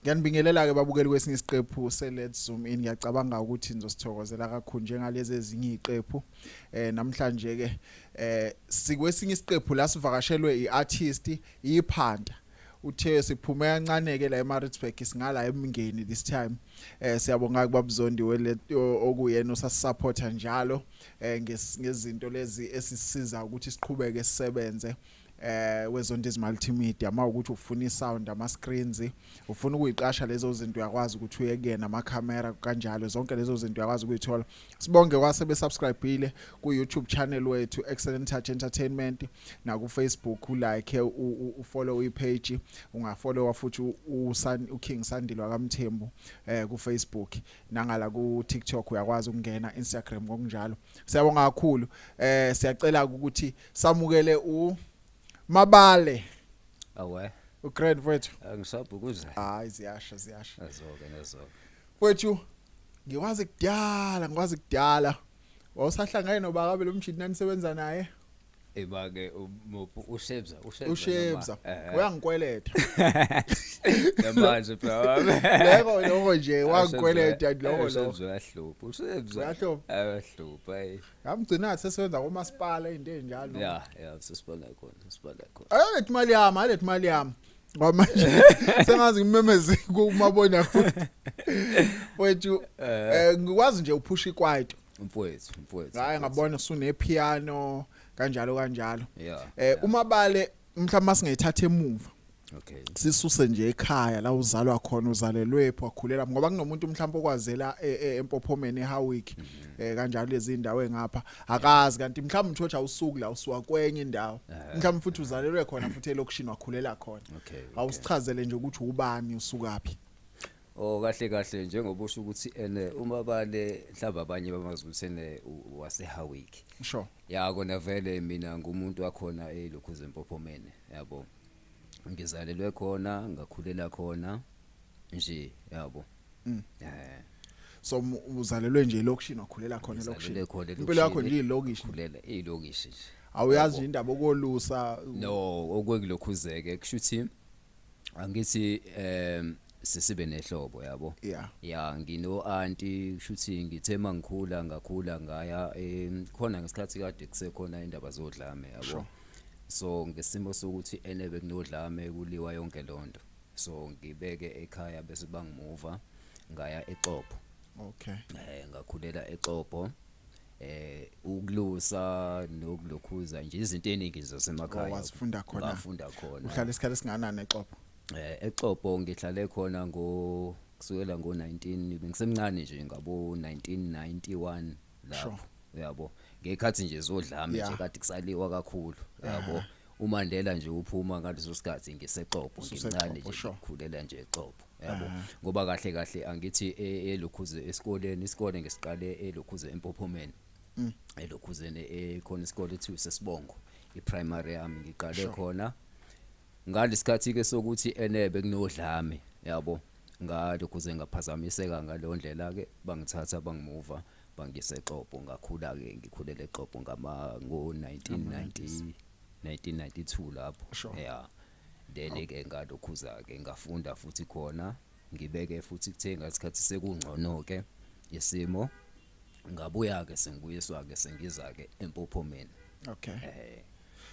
Ngiyanibingelela ke babukeli kwesinye isiqephu Let's Zoom In. Ngiyacabanga ukuthi nizosithokozela kakhulu njengalezi ezinye iziqephu. Namhlanje ke sikwesinye isiqephu la sivakashelwe iartist iphanda. Uthe siphume kancane ke la eMaritzburg singala uMngeni this time. Syabonga kubaba Zondi okuyena osasupporta njalo ngezinto lezi esisiza ukuthi siqhubeke sisebenze. Wezonto multimedia mawukuthi ufuna isound ama screens ufuna ukuyiqasha lezo zinto uyakwazi ukuthi uyekena ama camera kanjalo zonke lezo zinto uyakwazi ukuyithola. Sibonge kwasebe subscribeile ku YouTube channel wethu Excellent Touch Entertainment na ku Facebook ulike ufollow ipage ungafollow futhi uKing Sandile kaMthembu ku Facebook nangala ku TikTok uyakwazi ukungena Instagram ngokunjalo. Siyabonga kakhulu siyacela ukuthi samukele MABALE. Awe. Ugrand mfethu. Ngisabhukuza. Hayi ziyasha. Nazoke. Mfethu ngikwazi kudala. Wawusahlangane nobakabe lo mjini nanisebenza naye? Ebake uShebza. uShebza. Uyangikweleta. Yamanje bra. Lokho nje wangikweleta lokho. uShebza ayahlupha hey. Ngamgcina sesebenza kuMasipala into enjalo. Yeah, sisibona khona. Alethi mali yami. Ngamanje sengazi ngimemeze kumabona futhi. Wethu ngikwazi nje uphusha iKwaito. Mfowethu. Hayi ngabona usunepiano kanjalo. Yeah. uMABALE mhlawumbe masingayithatha emuva. Okay. Sisuse nje ekhaya la uzalwa khona uzalelwephi wakhulela ngoba kunomuntu mhlawumbe okwazela empophomeni eHawick kanjalo lezi indawo engapha akazi kanti mhlawumbe mthothi awusuku la usuka kwenye indawo mhlawumbe futhi uzalelwe khona futhi elokishini wakhulela khona. Awusichazele nje ukuthi ubani usukaphi. Oh kahle njengoba usho ukuthi uMABALE mhlawumbe abanye bamazi ukuthi waseHawick. Sure. Ya kona vele mina ngumuntu wakhona lokhu zempophomene yabo. Ngizalelwe khona ngakhulela khona nje yabo. So uzalelwe nje elokishini wakhulela khona elokishini. Impilo yakho nje ilokishi. Khulela ilokishi nje. Awuyazi nje indaba okolusa. No okwekulokhuzeke kushuthi angithi sisibe nehlobo yabo. Yeah ngino auntie kushuthi ngithe mangikhula ngakhula ngaya khona ngesikhathi kade kusekhona indaba zodlame yabo. So ngesimo sokuthi enebe kunodlame kuliwa yonke lonto. So ngibeke ekhaya bese bangimuva ngaya eXhopo. Okay. Ngakhulela eXhopo. Ukulusa nokulokhuza nje izinto eziningi zasemakhaya. Wafunda khona. Ngafunda khona. Uhlala isikhathi singanani eXhopo? eXhopo ngihlale khona kusukela ngo19 bengisemncane nje ngabo 1991 lapho. Yabo ngekhathi nje zodlame nje kade kusaliwa kakhulu yabo. uMandela nje uphuma ngaleso sikhathi ngiseXhopo ngincane nje ukhulela nje eXhopo yabo ngoba kahle angithi elokhuze esikoleni isikole ngesiqale elokhuze empophomeni. Elokhuzene khona isikole ethi Syabonga iPrimary yami ngiqale khona ngalesikhathi ke sokuthi enebe kunodlame yabo ngalokhuze ngaphazamiseka ngalondlela ke bangithatha bangimuva bangiseXhopo ngakhula ke ngikhulela eXhopo ngo1992 lapho. Yeah. Then ke ngalokhuza ke ngafunda futhi khona ngibeke futhi kuthe ngasikhathi sekungcono ke isimo ngabuya ke sengibuyiswa ke sengiza ke empophomeni. Okay.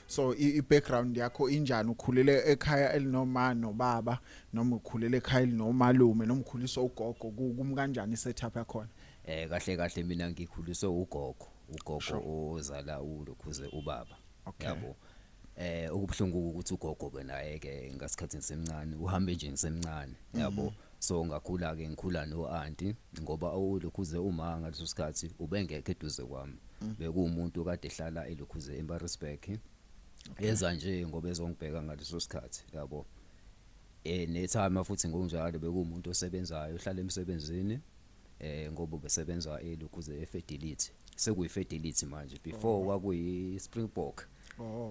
So i-background yakho injani ukhulele ekhaya elinoma nobaba noma ukhulele ekhaya elinomalume noma ukhuliswa ugogo kumkanjani isetup yakho? Kahle mina ngikhuliswe ugogo ozala ulokhuze ubaba yabo. Okubhlungu ukuthi ugogo ke naye ke ngasikhathi ngisemncane uhambe nje ngisemncane yabo. So ngakhula ke ngikhula no auntie ngoba ulokhuze uma ngaleso sikhathi ubengekho eduze kwami. Bekuumuntu kade ehlala elokhuze eMaritzburg. Eza nje ngoba ezongibheka ngaleso sikhathi yabo. Nethama futhi ngokunjalo bekuumuntu osebenzayo uhlala emsebenzini. Ngoba besebenza elokhuze eFidelity sekuyiFidelity manje before kwakuyi Springbok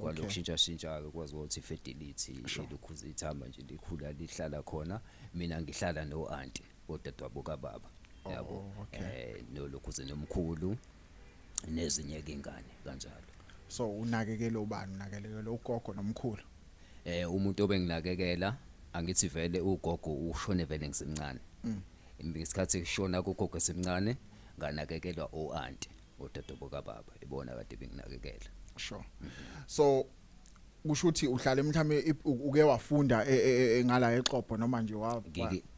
kwalokushintsha ke kwazi ukuthi iFidelity elokhuze ithamba nje likhula lihlala khona mina ngihlala no auntie odadewabo kababa yabo. Nolokhuze nomkhulu nezinye ke ingane kanjalo. So unakekela ubani? Unakekela ugogo nomkhulu? Umuntu obenginakekela angithi vele ugogo ushone vele ngisemncane ngesikhathi kushona kugogo semncane nganakekelwa o-aunty odadobo kababa ibona kade benginakekela. Sure. So kusho ukuthi uhlala mhlawumbe uke wafunda ngala eXhobo noma nje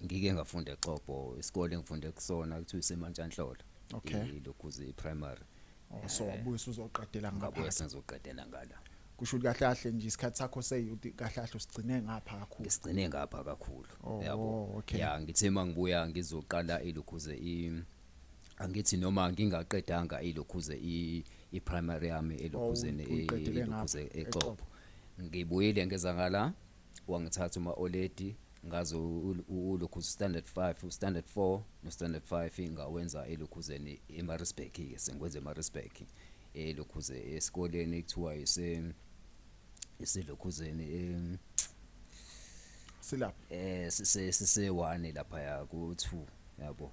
ngike ngafunda eXhobo isikole ngifunde kusona kuthiwa iseMantshanhlolo. Okay. Lokhuze primary. So wabuye uzoqedela ngapha. Ngabuye sengizoqedela ngala. Kusho ukuthi kahle kahle nje isikhathi sakho seyuthi kahle kahle usigcine ngapha kakhulu. Ngisigcine ngapha kakhulu. Yabo. Okay. Ya ngithe mangibuya ngizoqala ilokhuze angithi noma ngingaqedanga ilokhuze i-primary yami elokhuzeni elokhuze eXhobo. Ngibuyile ngeza ngala wangithatha uma-oledi ngazo ulokhuze standard 5 standard 4 no standard 5 ngawenza elokhuzeni eMaritzburg ke sengwenza eMaritzburg elokhuze esikoleni ekuthiwa isilokhuzeni silapha sise 1 lapha ya ku 2 yabo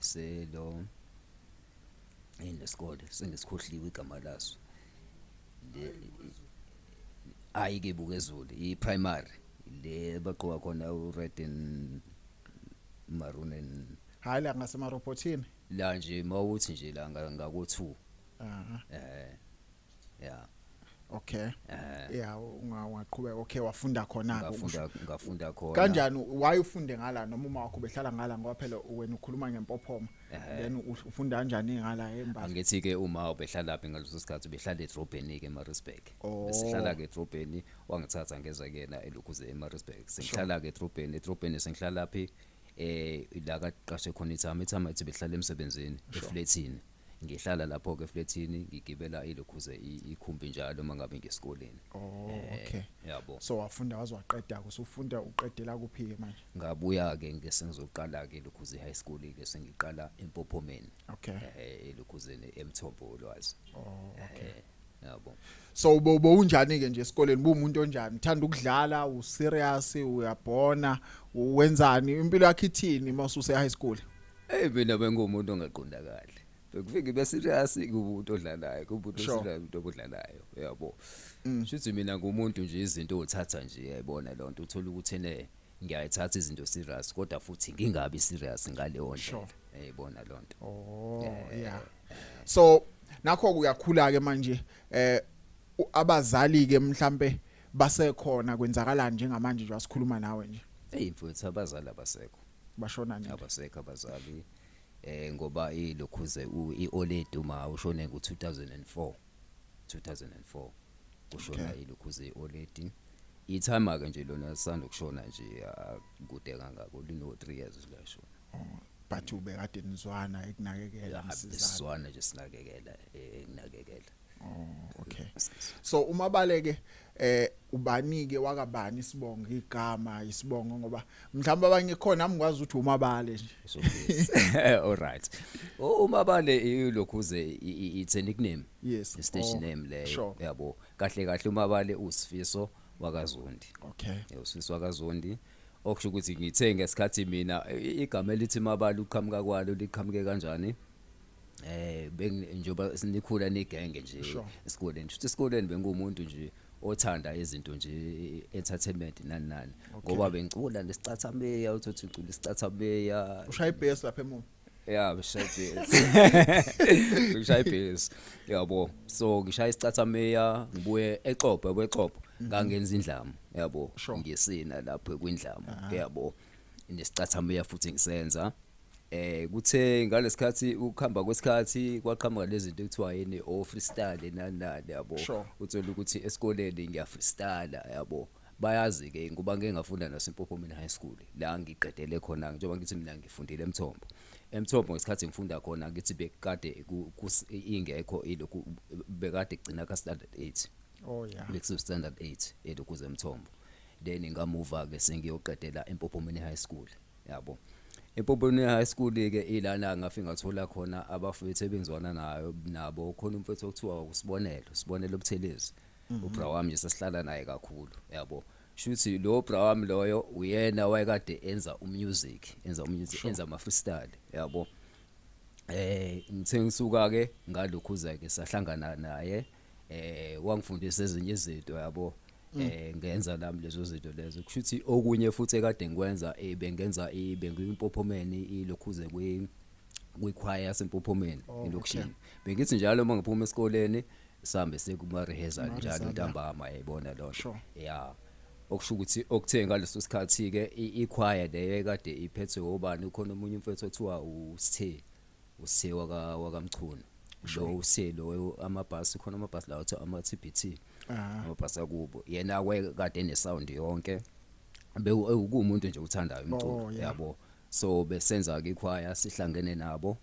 selo inesikole sengisikhohliwe igama laso ayike bukezulu i-primary le baqoka khona u-red and maroon and hayi la ngasemarobotini la nje mawuthi nje la ngako2 yeah okay yeah ungaqhubeka okay wafunda khona ngafunda khona kanjani wayefunde ngala noma uma wakho behlala ngala ngoba phela wena ukhuluma ngempophoma then ufunda kanjani ngala embali angithi ke uma ubehlala lapha ngaleso sikhathi ubehlala eDrobheni ke eMaritzburg besihlala ke eDrobheni wangithatha ngeza kena elokhuze eMaritzburg sengihlala ke eDrobheni sengihlala lapha la kaqashe khona ithama ethi behlala emsebenzini eflatini ngihlala lapho ke eflatini ngigibela ilokhuze ikhumbi njalo mangabe ngesikoleni. Okay. Yabo. So wafunda wazwaqeda kusufunda uqedela kuphi ke manje? Ngabuya ke ngesengizoqala ke lokhuze high school ke sengiqala eMpophomeni. Okay. Elokhuzeni eMthombo olwazi. Okay. Yabo. So unjani ke nje esikoleni umuntu onjani uthanda ukudlala userious uyabhona wenzani impilo yakhe ithini masuse high school? Mina bengumuntu ongaqonda kahle. Bekufika ibe serious kumuntu odlalayo kumuntu oserious umuntu obudlalayo yabo shuthi mina ngumuntu nje izinto othatha nje yayibona lonto uthola ukuthi ngiyayithatha izinto serious kodwa futhi ngingabi serious ngale ondlela yayibona lonto. Yeah. So nakho kuyakhula ke manje abazali ke mhlambe basekhona kwenzakalani njengamanje nje wasikhuluma nawe nje mfowethu abazali abasekho bashona nje abasekho abazali ngoba ilokhuze iOledi uma ushone ngo2004 kushona ilokhuze iOledi ithama ke nje lona sisanda kushona nje kude kangako lino 3 years la shona but ube kade nizwana ekunakekela isizwana nje sinakekela ekunakekela. Okay. So uMABALE ke ubanike wakabani isibongo igama isibongo ngoba mhlawumbe abanye khona amngwazi ukuthi uMABALE nje. So all right. uMABALE ilokhuze it's a nickname. Yes. The station name leyo yabo. Kahle kahle uMABALE uSfiso wakaZondi. Okay. uSfiso wakaZondi okusho ukuthi ngithe ngesikhathi mina igama elithi MABALE uqhamuka kwalo liqhamuke kanjani? Njengoba sinikhula negenge nje esikoleni futhi esikoleni bengumuntu nje othanda izinto nje entertainment nani ngoba bengicula nesicathameya uthothi ngicula isicathameya ushaya ibass lapha emuva beshaya ibass beshaya ibass yabo so ngishaya isicathameya ngibuye eXhobo ngangenza indlamu yabo ngisina lapho kwindlamu yabo nesicathameya futhi ngisenza kuthe ngalesikhathi ukuhamba kwesikhathi kwaqhamuka lezi zinto ekuthiwa yini freestyle nani yabo uthola ukuthi esikoleni ngiya freestyle yabo bayazi ke ngoba ngeke ngafunda naseMpophomeni high school la ngiqedele khona njengoba ngithi mina ngifundile eMthombo ngesikhathi ngifunda khona ngithi bekade ingekho ilokhu bekade gcina ka standard 8 bekusu standard 8 elokhuze eMthombo then ngamuva ke sengiyoqedela eMpophomeni high school yabo. eMpophomeni high school ke ilana ngafika ngathola khona abafowethu ebengizwana nayo nabo khona umfowethu okuthiwa usibonelo Buthelezi ubra wami nje sesihlala naye kakhulu yabo shuthi lo bra wami loyo uyena wayekade enza enza ama freestyle yabo ngithe ngisuka ke ngalokhuza ke sahlangana naye wangifundisa ezinye izinto yabo ngenza nami lezo zinto lezo kushuthi okunye futhi ekade ngikwenza bengenza bengiyimpophomeni ilokhuze kwichoir yasempophomeni elokushini bengithi njalo uma ngiphuma esikoleni sambe sekuma rehearsal njalo ntambama yayibona lonto yeah okusho ukuthi okuthe ngaleso sikhathi ke ichoir leyo ekade iphethwe obani ukhona umunye umfethu othiwa usithe wakamchunu lo uselo amabhasi khona amabhasi lawo athi ama-TBT amabhasi akubo yena kade enesound yonke bekuwumuntu nje uthandayo umculo yabo so besenza ke ichoir sihlangene nabo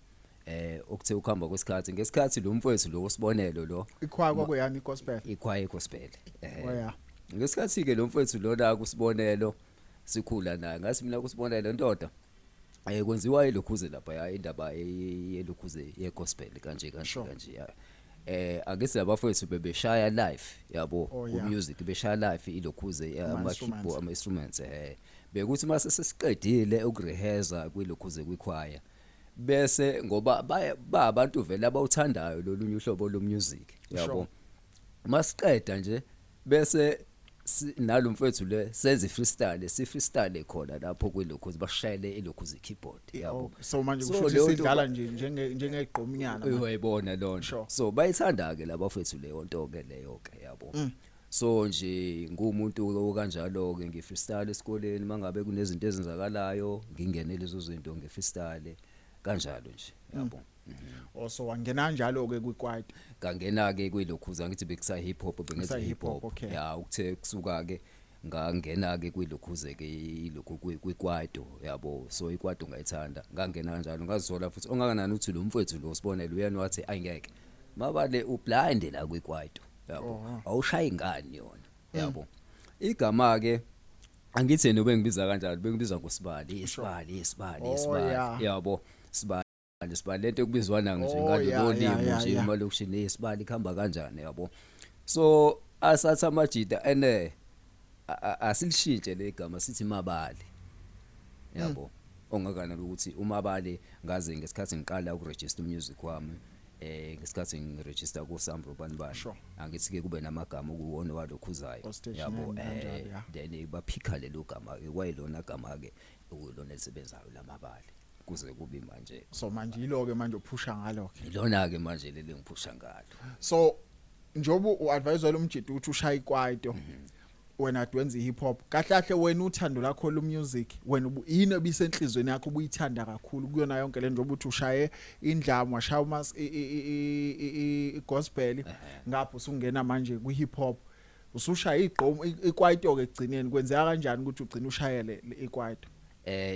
okuthe ukuhamba kwesikhathi ngesikhathi lo mfowethu lo sibonelo lo ichoir kwakuyani gospel ichoir gospel ngesikhathi ke lo mfowethu lo la kusibonelo sikhula naye ngathi mina kusibonelo ndoda kwenziwa ilokhuze lapha indaba yelokhuze yegospel kanje akese labafowethu bebeshaya live yabo umusic beshaya live ilokhuze ama-keyboard ama-instruments bekuthi mase sesiqedile ukurehearsa kwilokhuze kwichoir bese ngoba ba abantu vele abawuthandayo lolunye uhlobo lomusic yabo masiqeda nje bese nalomfethu le senze freestyle khona lapho kwilokhuze bashayele ilokhuze keyboard yabo so manje kusho sidlala nje njengegqomnyana uyayibona lonto so bayithanda ke labafethu leyo nto ke leyo ke yabo so nje ngumuntu okanjalo ke ngifreestyle esikoleni mangabe kunezinto ezenzakalayo ngingene lezo zinto ngefreestyle kanjalo nje yabo so wangena njalo ke kwiKwaito ngangena ke kwilokhuza ngithi bekusa hip hop bengenza hip hop ya ukuthe kusuka ke ngangena ke kwilokhuze ke ilokhu kwiKwaito yabo so iKwaito ngayithanda ngangena kanjalo ngazisola futhi ongakanani uthi lo mfowethu lo sibonele uyena wathi ayingeke mabale ublind la kwiKwaito yabo awushaya ingani yona yabo igama ke angithi nobe ngibiza kanjalo bengibiza ngosibali isibali yabo sibali lento kubizwana nje ngalolimo nje emalokishini esibali khamba kanjani yabo so asathi amajida asilishintshe legama sithi MABALE yabo ongakana ukuthi uMABALE ngaze ngesikhathi ngiqala ukuregister music wami ngesikhathi ngiregister ku Sambro banibani angithi ke kube namagama ukuwona walokhuzayo yabo then baphika lelo gama ke kwayilona gama ke ukulona lisebenzayo laMABALE kuze kube manje so manje yilo ke manje uphusha ngalo ke ilona ke manje leli ngiphusha ngalo so njobo uadvisor lomjidi uthi ushaya iKwaito wena adwenza ihip hop kahlahle wena uthando lakho lomusic wena yini ebisenhlizweni yakho ubuyithanda kakhulu kuyona yonke le njobo uthi ushaye indlamu washaya igospel ngapho usungena manje kwi-hip hop usushaya igqomo iKwaito ke egcineni kwenzeka kanjani ukuthi ugcine ushayele iKwaito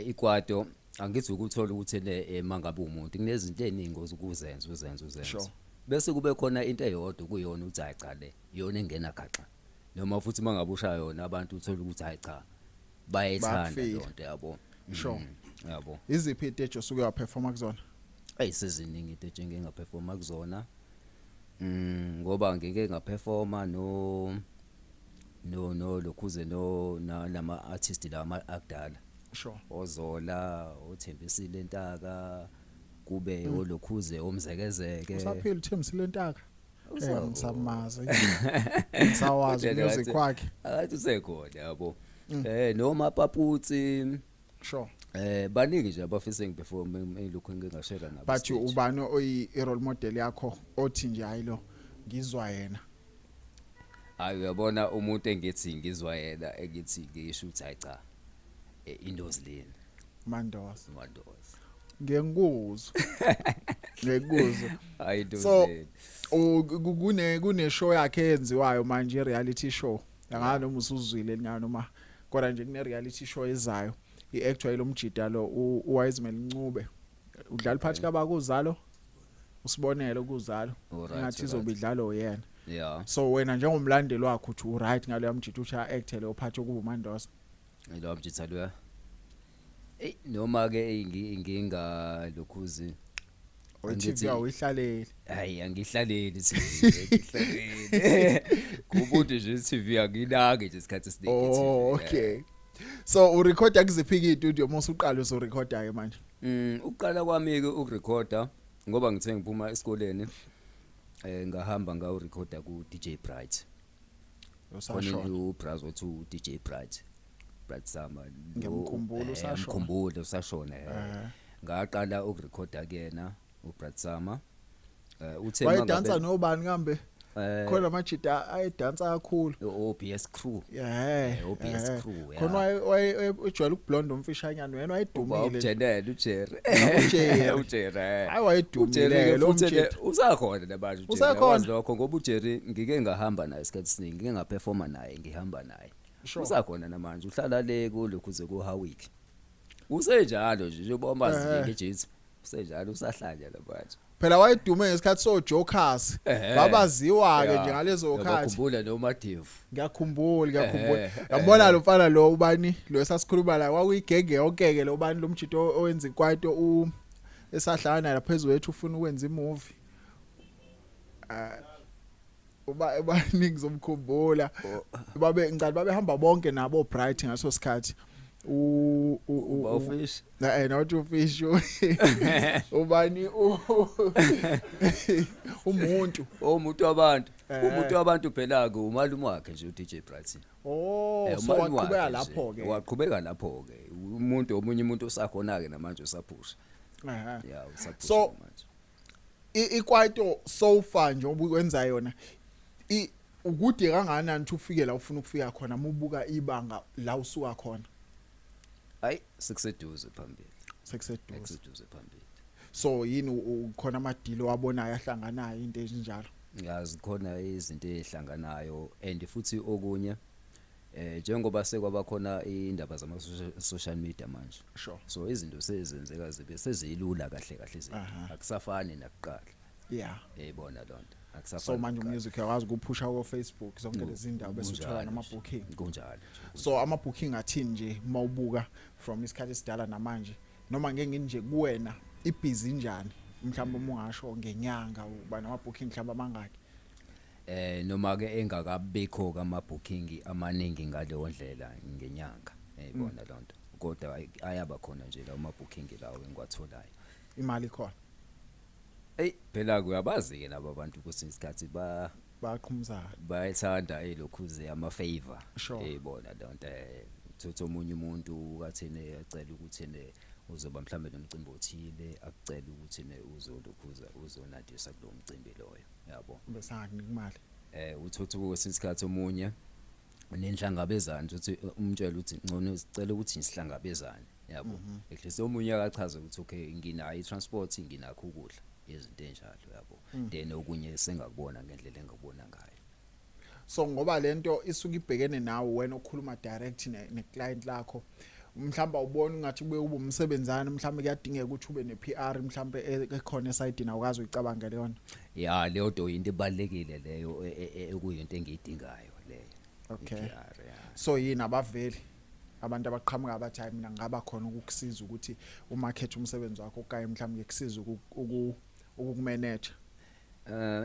iKwaito angithi ukuthola ukuthi le mangabe umuntu kunezinto eziningi uzenza bese kube khona into eyodwa kuyona uthi hayi cha le yona engena gaxa noma futhi mangabe ushaya yona abantu uthola ukuthi hayi cha bayayithanda lonto yabo yabo iziphi into osuke waperforma kuzona seziningi into engingaperforma kuzona ngoba ngeke ngaperforma no lokhuze nama artist lama akudala ozola uThembisile Ntaka kube olokhuze omzekezeke usaphila uThembisile Ntaka ngisamazi ngisawazi music wakhe akathi usekhona yabo noma paputsi baningi nje abafise ngiperform elokhu ngingashela nabo but ubani oyi role model yakho othi nje hayilo ngizwa yena hayi uyabona umuntu engithi ngizwa yena engithi ngisho uthi hayi cha indozilini Mandoza ngiyengikuzwa ayidozilini so kune show yakhe enziwayo manje reality show ngana noma usuzwile ngana noma kodwa nje kune reality show ezayo iactually lomjida lo uWiseman Ncube udlala phakathi kabakuzalo usibonele ukuzalo ngathi izobidlalo yena so wena njengomlandeli wakho uthi uright ngalo yamjida uthi actele ophathe kuba uMandoza lo mjitha lo noma ke inginga lokhuzi ngithi awuyihlaleli hayi angihlaleli ngihlaleli kubuthi nje TV anginake nje isikhathi esiningi TV okay so urecorda kuziphi istudio mase uqala uzorecorda ke manje uqala kwami ke ukurecorda ngoba ngithe ngiphuma esikoleni ngahamba ngawo recorda ku DJ Bright Usashona. khona uBrazo to DJ Bright Summer Ngiyamkhumbula usashona. ngiyamkhumbula usashona ngaqala ukurecorda kuyena uBright Summer uthe wayedansa nobani kambe khona amajita ayedansa kakhulu OBS crew OBS crew khona wayejwayele ukublonda umfishanyana wena wayedumile uJerry hayi wayedumile lo mjita usakhona namanje usakhona lokho ngoba uJerry ngike ngahamba naye isikhathi siningi ngike ngaperforma naye ngihamba naye usakhona namanje uhlala le kuze ku Hawick usenjalo nje ubombazi ngejethi usenjalo usahlanja namanje phela wayedume ngesikhathi so jokers babaziwa ke njengalezo khathi ngiyakhumbula noMadivu ngiyakhumbula yabona lo mfana lo ubani lo esasikhuluma la kwakuyigenge yonke ke lo bani lo mjito owenza Kwaito esahlana laphezulu wethu ufuna ukwenza imovie abaningi ngizomkhumbula babehamba bonke nabo Bright ngaso sikhathi ufish not ufish ubani umuntu wabantu phela ke umalume wakhe nje uDJ Bright so waqhubeka lapho ke omunye umuntu usakhona ke namanje usaphusha usaphusha so manje iKwaito so far nje obukwenza yona ukude kangakanani ukuthi ufike la ufuna ukufika khona mubuka ibanga la usuka khona hayi sekuseduze phambili phambili so yini ukhona amadilo wabonayo ahlanganayo into ezinjalo ngazi khona izinto ezihlanganayo and futhi okunye njengoba sekwaba khona indaba zama social media manje so izinto sezenzeka zibe sezilula kahle izinto akusafani nakuqala yayibona lonto akusafani so manje umusic yakwazi ukuphusha ku Facebook zonke lezi ndawo bese uthola nama booking kunjalo so ama booking athini nje mawubuka from isikhathi esidala namanje noma ngeke nginje kuwena ibhizi njani mhlawumbe ungasho ngenyanga uba nama booking mhlawumbe amangaki noma ke engakabikho kama booking amaningi ngaleyo ndlela ngenyanga yayibona lonto kodwa ayaba khona nje la ama booking lawo engwatholayo imali khona phela kuyabazi ke laba bantu kwesinye isikhathi baqhumuzana bayithanda lokhuze ama favor yayibona lonto uthatha omunye umuntu kathene acela ukuthi uzoba mhlambe nomcimbi othile akucela ukuthi uzolokhuza uzonadisa kulo mcimbi loyo yabo bese angakunika imali uthotha kwesinye isikhathi omunye nenhlangabezana uthi umtshela uthi ngcono sicela ukuthi nisihlangabezane yabo ehlise omunye akachaza ukuthi okay nginayo transport nginakho ukudla izinto enjalo yabo then okunye sengakubona ngendlela engakubona ngayo so ngoba lento isuka ibhekene nawe wena okhuluma direct neclient lakho mhlamba ubona ungathi kube ube umsebenzana mhlamba kuyadingeka ukuthi ube nePR mhlamba ekhona eside na ukazi uyicabanga le yona leyo nto into ebalekile leyo ekuyinto engiyidingayo leyo okay so yini abaveli abantu abaqhamuka abathi hayi mina ngaba khona ukukusiza ukuthi umarket umsebenzi wakho okaye mhlamba ngekusiza ukukumanage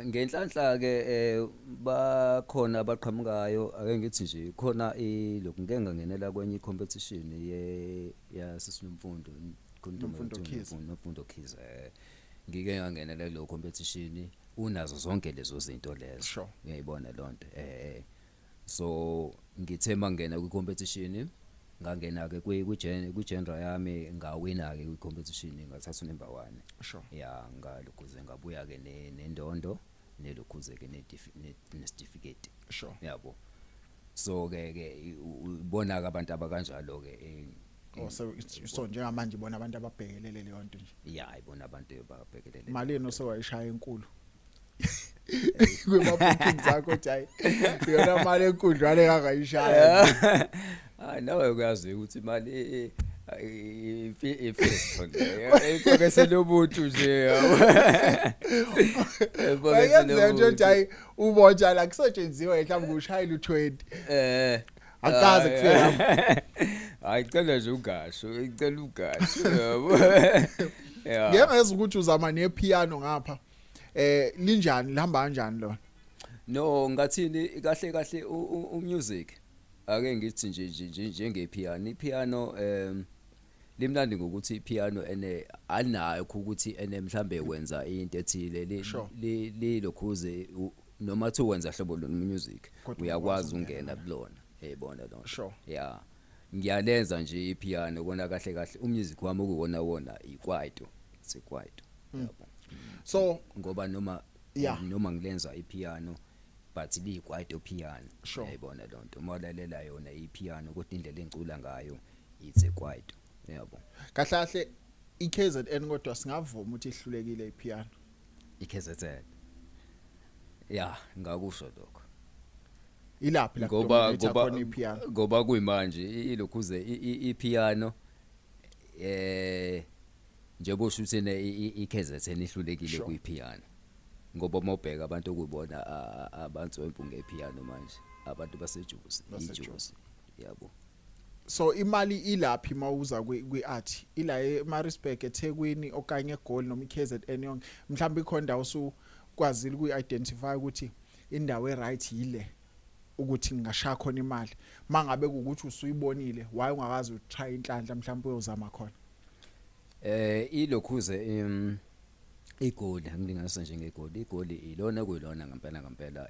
ngenhlanhla ke bakhona abaqhamukayo ake ngithi nje khona lokungeke ngenela kwenye competition ya sisinomfundo nomfundo kids ngike ngangenela lo competition unazo zonke lezo zinto lezo uyayibona lonto so ngithe mangena ku competition ngangena ke kwi-genre yami ngawina ke kwi-competition ngathatha number 1 ngalokhuze ngabuya ke nendondo nelokhuze ke ne-certificate yabo so ke ubona ke abantu abakanjalo ke so njengamanje ibona abantu ababhekelele leyo nto nje ibona abantu ababhekelele imali no sewayishaya enkulu kwema-booking zakho jayi yona mali enkundlwane kangayishaya nawe uyazi ukuthi imali ifesto ipokesele umuntu nje epokesele nje jayi ubonja la kusetshenziswe mhlawumbe ushayela u20 akaze kufike lapho ayicela nje ugasho icela ugasho yabo ngiyengeza ukuthi uzama nepiano ngapha linjani lihamba kanjani lona no ngathini kahle umusic ake ngithi nje njengepiano ipiano limnandi ngokuthi ipiano alinayo ukuthi mhlambe wenza into ethile lilokhuze noma thi wenza hlobo lo music Kodwa uyakwazi ungena ungena kulona yayibona lonto Sure. yeah ngiyalenza nje ipiano kona kahle kahle umusic wami ukuwona wona iKwaito seKwaito yabo So ngoba noma Yeah. noma ngilenza ipiano but liyiKwaito piano Sure. yayibona lonto mawulalela yona ipiano kodwa indlela engicula ngayo it's eKwaito yabo kahle kahle iKZN kodwa singavuma ukuthi ihlulekile ipiano. iKZN yeah ngakusho lokho Ilaphi la dominate khona ipiano? ngoba kuyimanje ilokhuze ipiano njengoba usho ukuthi iKZN ihlulekile Sure. kuyipiano ngoba mawubheka abantu okubona abantswempu ngepiano manje abantu basejuzi ijuzi yabo So imali ilaphi mawuza kwiart ila eMaritzburg eThekwini okanye eGoli noma iKZN yonke mhlawumbe ikhona indawo usukwazile ukuidentify ukuthi indawo eright yile ukuthi ngingashaya khona imali mangabe ukuthi usuyibonile why ungakazi utry inhlanhla mhlawumbe uyozama khona ilokhuze iGoli angilingasa nje ngeGoli iGoli ilona kuyilona ngempela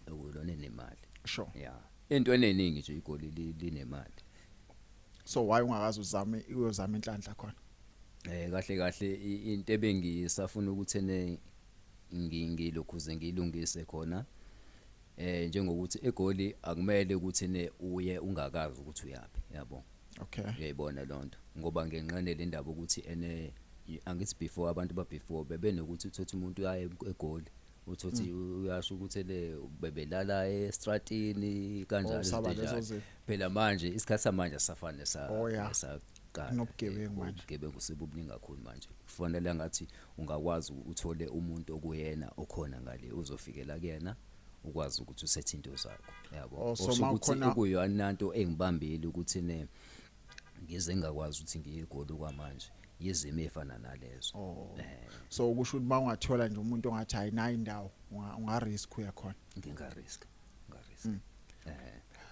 okuyilona enemali sure yeah into eneningi nje iGoli linemali so why ungakazi uyozama inhlanhla khona kahle kahle into ebengisafuna ukuthi ngilokhuze ngilungise khona njengokuthi eGoli akumele ukuthi uye ungakazi ukuthi uyapi yabo okay uyayibona lonto ngoba ngenqanele indaba ukuthi angithi before abantu before bebenokuthi uthothi umuntu uyaye eGoli uthothi uyasho ukuthi bebelala estratini kanjalo phela manje isikhathi samanje asafane nobugebengu manje ubugebengu sebubuningi kakhulu manje kufanele ngathi ungakwazi uthole umuntu okuyena okhona ngale uzofikela kuyena ukwazi ukuthi usethe into zakho yabo ukuthi kuyona into engibambile ukuthi ngize ngakwazi ukuthi ngiye eGoli kwamanje yizimo efana nalezo so ukusho ukuthi mawungathola nje umuntu ongathi ayinayo indawo ungarisk uyakhona ngingarisk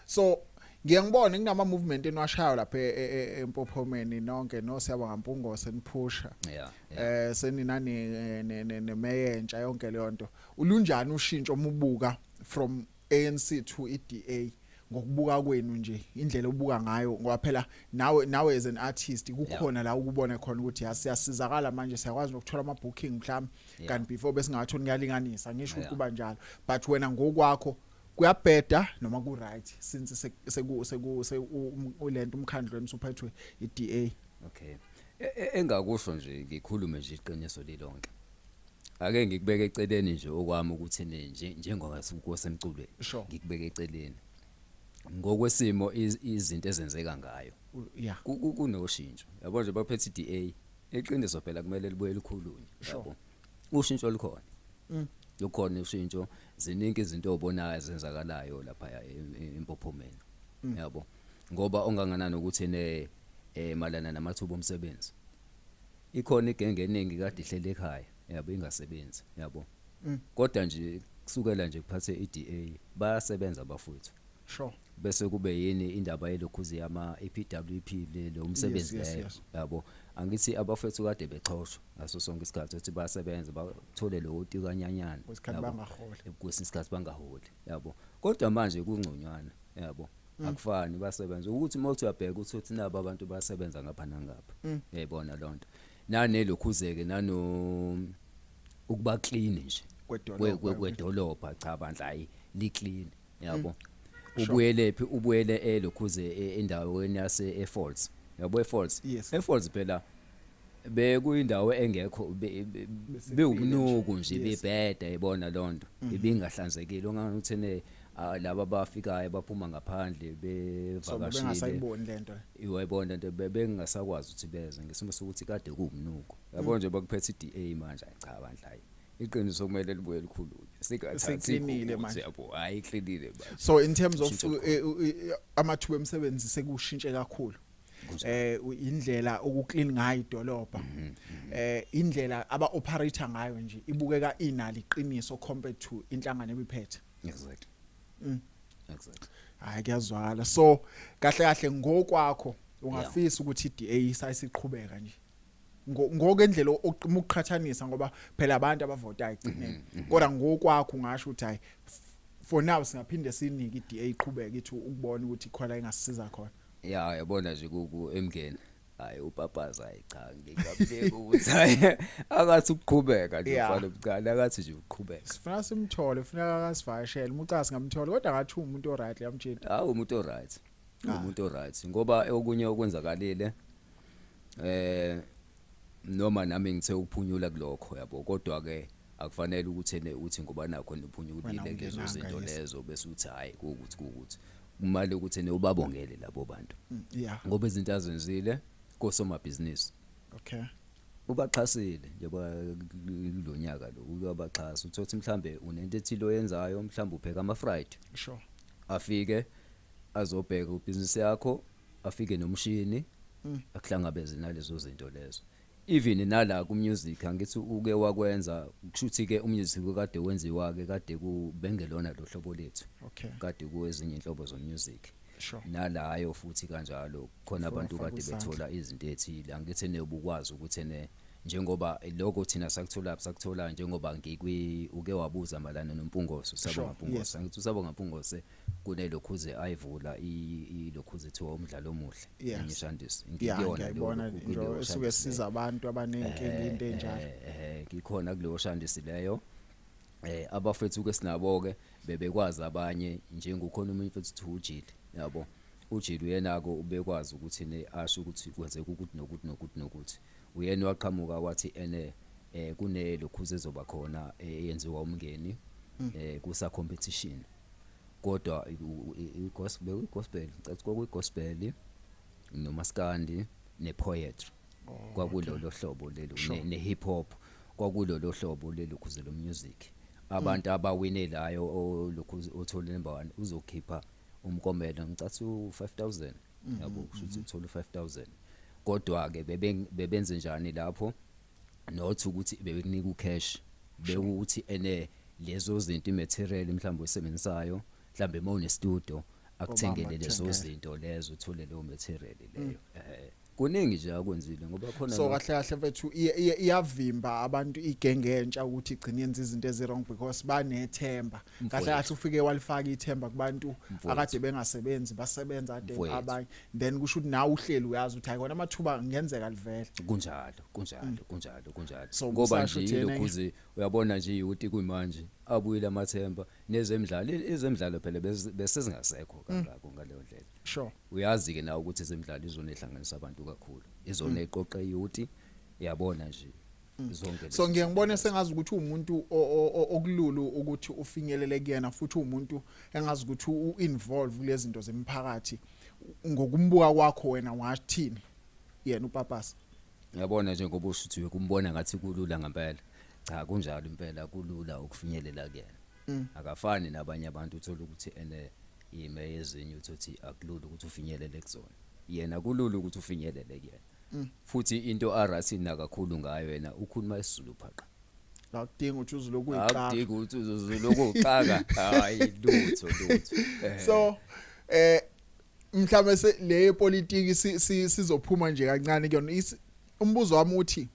so ngiyangibona kunama movement enwashayo lapha eMpophomeni nonke no Syabonga Mpungose niphusha seninani ne Meyer entsha yonke leyo nto ulunjani ushintsho omubuka from ANC to EDA ngokubuka kwenu nje indlela obuka ngayo ngoba phela nawe as an artist kukhona la ukubona khona ukuthi siyasizakala manje siyakwazi ukuthola ama booking mhlawumbe kanti before besingathoni ngiyalinganisa ngisho ukuthi kuba njalo but wena ngokwakho kuyabheda noma ku right since ulento umkhandlo emsuphethwe iDA okay engakusho nje ngikhulume nje iqiniso lilonke ake ngikubeke eceleni nje okwami ukuthi njengoba sikusemculweni ngikubeke eceleni ngokwesimo izinto ezenzeka ngayo kunoshintsho yabo nje baphethe iDA eqiniso phela kumele libuye likhulunywe yabo ushintsho likhona lukhona ushintsho ziningi izinto obonayo ezenzakalayo lapha eMpophomeni yabo ngoba onganganani ukuthi malana namathuba omsebenzi ikhona igenge eningi kade ihlele ekhaya yabo ingasebenzi yabo kodwa nje kusukela nje kuphathe iDA bayasebenza abafowethu sure bese kube yini indaba yelokhuzi yama EPWP lo umsebenzi leyo yabo angithi abafethu kade bexhoshwa ngaso sonke isikhathi ukuthi bayasebenza bathole lo utikanyanyana kwesikhathi bangaholi kwesikhathi bangaholi yabo kodwa manje kungconywana yabo akufani basebenza ukuthi mawuthi uyabheka ukuthi nabo abantu bayasebenza ngapha nangapha yayibona lonto nanelokhuzeke nano ukuba clean nje kwedolobha cha bandla hayi li clean yabo ubuyele elokhuze endaweni yase eFalls yabo eFalls eFalls phela bekuyindawo engekho bewubunuku nje bebheda yibona lonto ibingahlanzekile onganuthi laba bafikayo baphuma ngaphandle bevakashile bengasayiboni lento iwayibona into bebengasakwazi ukuthi beze ngesimo sokuthi kade kuwumnuku yabo nje bakuphethe iDA manje cha bandla iqiniso kumele libuye likhulunywe seklinile manje yabo hayi cleanile manje so in terms of amathuba emsebenzi sekushintshe kakhulu indlela okuclean ngayo idolobha indlela aba operator ngayo nje ibukeka inali iqiniso compared to inhlangano ebiphethe exactly hayi kuyazwakala so kahle kahle ngokwakho ungafisa ukuthi iDA isasiqhubeka nje ngokwendlela ukuqhathanisa ngoba phela abantu abavotayo igcinene kodwa ngokwakho ngasho ukuthi hayi for now singaphinde sinike iDA iqhubeke ithi ukubona ukuthi khona engasisiza khona yabona nje uMngeni hayi upapaza hayi cha ngikabuleka ukuthi hayi akathi ukuqhubeka nje ufana ubucala akathi nje uqhubeka sifuna simthole ufuna akasivashele umuca singamthola kodwa ngathi umuntu oright yamtshela hayi umuntu oright umuntu oright ngoba okunye okwenzakalile noma nami ngithe ukuphunyula kulokho yabo kodwa ke akufanele ukuthi uthi ngoba nakho niphunyulile lezo zinto lezo bese uthi hayi ukuthi kumele ukuthi ubabongele labo bantu ngoba izinto azenzile kosomabhizinisi okay ubaxhasile njengoba kulonyaka lo uyabaxhasa uthothi mhlambe unento ethilo oyenzayo mhlambe upheka ama fried sure afike azobheka ubusiness yakho afike nomshini akuhlangabeze nalezo zinto lezo even nala ku music angithi uke wakwenza kushuthi ke umusic kade wenziwa ke kade kubengelona lo hlobo lethu okay kade kuwezinye inhlobo zo music sure nalayo futhi kanjalo khona abantu kade bethola izinto ethile angithi nebukwazi ukuthi njengoba lokho thina sakuthola njengoba uke wabuza malana noMpungose Syabonga Mpungose angithi Syabonga Mpungose kunelokhuze ayivula ilokhuze ethiwa Umdlalo Omuhle ngishandisi ngiyona nje esuke siza abantu abanenkinga into enjalo ngikhona kuleyo shandisi leyo abafethu ke sinabo ke bebekwazi abanye njengokhona umuntu mfethu uJili yabo uJili uyenako ubekwazi ukuthi asho ukuthi kwenzeka ukuthi nokuthi uyena waqhamuka wathi kunelokhuze ezoba khona eyenziwa uMngeni kusa competition kodwa igospel ngicela kwakuyigospel nomaskandi nepoetry kwakulolo hlobo lelo nehip hop kwakulolo hlobo lelo khuze lo music abantu abawinelayo lokhu othola number 1 uzokhipha umkomelo ngicathi u5000 yabo kushuthi uthola u5000 kodwa ke bebenze njani lapho not ukuthi bekunika ucash bekuthi lezo zinto imaterial mhlawumbe usebenzisayo mhlawumbe mawune studio akuthengele lezo zinto lezo uthole leyo material leyo kuningi nje akwenzile ngoba khona so kahle mfethu iyavimba abantu igenge entsha ukuthi igcine yenza izinto ezirong because banethemba kahle ufike walifaka ithemba kubantu akade bengasebenzi basebenza ade abanye then kusho ukuthi nawe uhleli uyazi ukuthi hayi kona amathuba ngenzeka livele kunjalo ngoba nje lokhuze uyabona nje ukuthi kuyimanje abuyile amathemba nezemidlalo phela bese zingasekho kangako ngaleyo ndlela sure uyazi ke nawe ukuthi ezemidlalo izona ehlanganisa abantu kakhulu izona eqoqa youth yabona nje zonke so ngiyangibona sengazi ukuthi umuntu okululu ukuthi ufinyelele kuyena futhi umuntu engazi ukuthi uinvolve kulezi zinto zemphakathi ngokumbuka kwakho wena wathini yena uPapasa yabona nje ngoba ushuthi ukumbona ngathi kulula ngempela cha kunjalo impela kulula ukufinyelela kuyena akafani nabanye abantu uthola ukuthi ime ezinye uthi akulula ukuthi ufinyelele kuzona yena kulula ukuthi ufinyelele kuyena futhi into arasina kakhulu ngayo yena ukhuluma isiZulu phaqa akudinga ukuthi uzulokuyiqaka akudinga ukuthi uzulokuyiqaka hayi lutho so mhlawumbe le politiki sizophuma nje kancane kuyona umbuzo wami uthi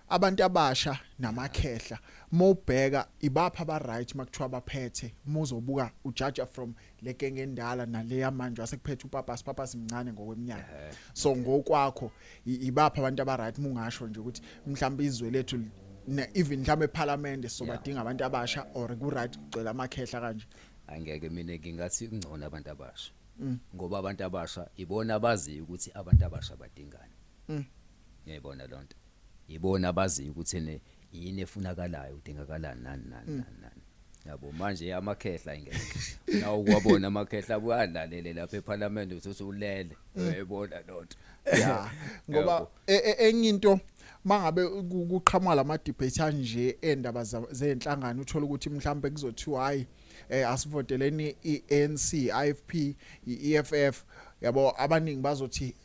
abantu abasha namakhehla mawubheka ibapha aba right makuthiwa baphethe muzobuka ujudge from legenge endala naleya manje wasekuphethe uPapasa mncane ngokweminyaka so ngokwakho ibapha abantu aba right mungasho nje ukuthi mhlawumbe izwe lethu even mhlawumbe eParliament sobadinga abantu abasha or ku right ucela amakhehla kanje angeke mina ngingathi kungcono abantu abasha ngoba abantu abasha ibona abazi ukuthi abantu abasha badingani ngiyibona lonto ibona abazi ukuthi yini efunakalayo udingakalani nani yabo manje amakhehla ingeke nawo kwabona amakhehla buyalalele lapha eParliament uthi ulele uyayibona lonto ngoba enye into mangabe kuqhamuka lama debate kanje endaba zezinhlangano uthola ukuthi mhlambe kuzothiwa hayi asivoteleni iANC IFP iEFF yabo abaningi bazothi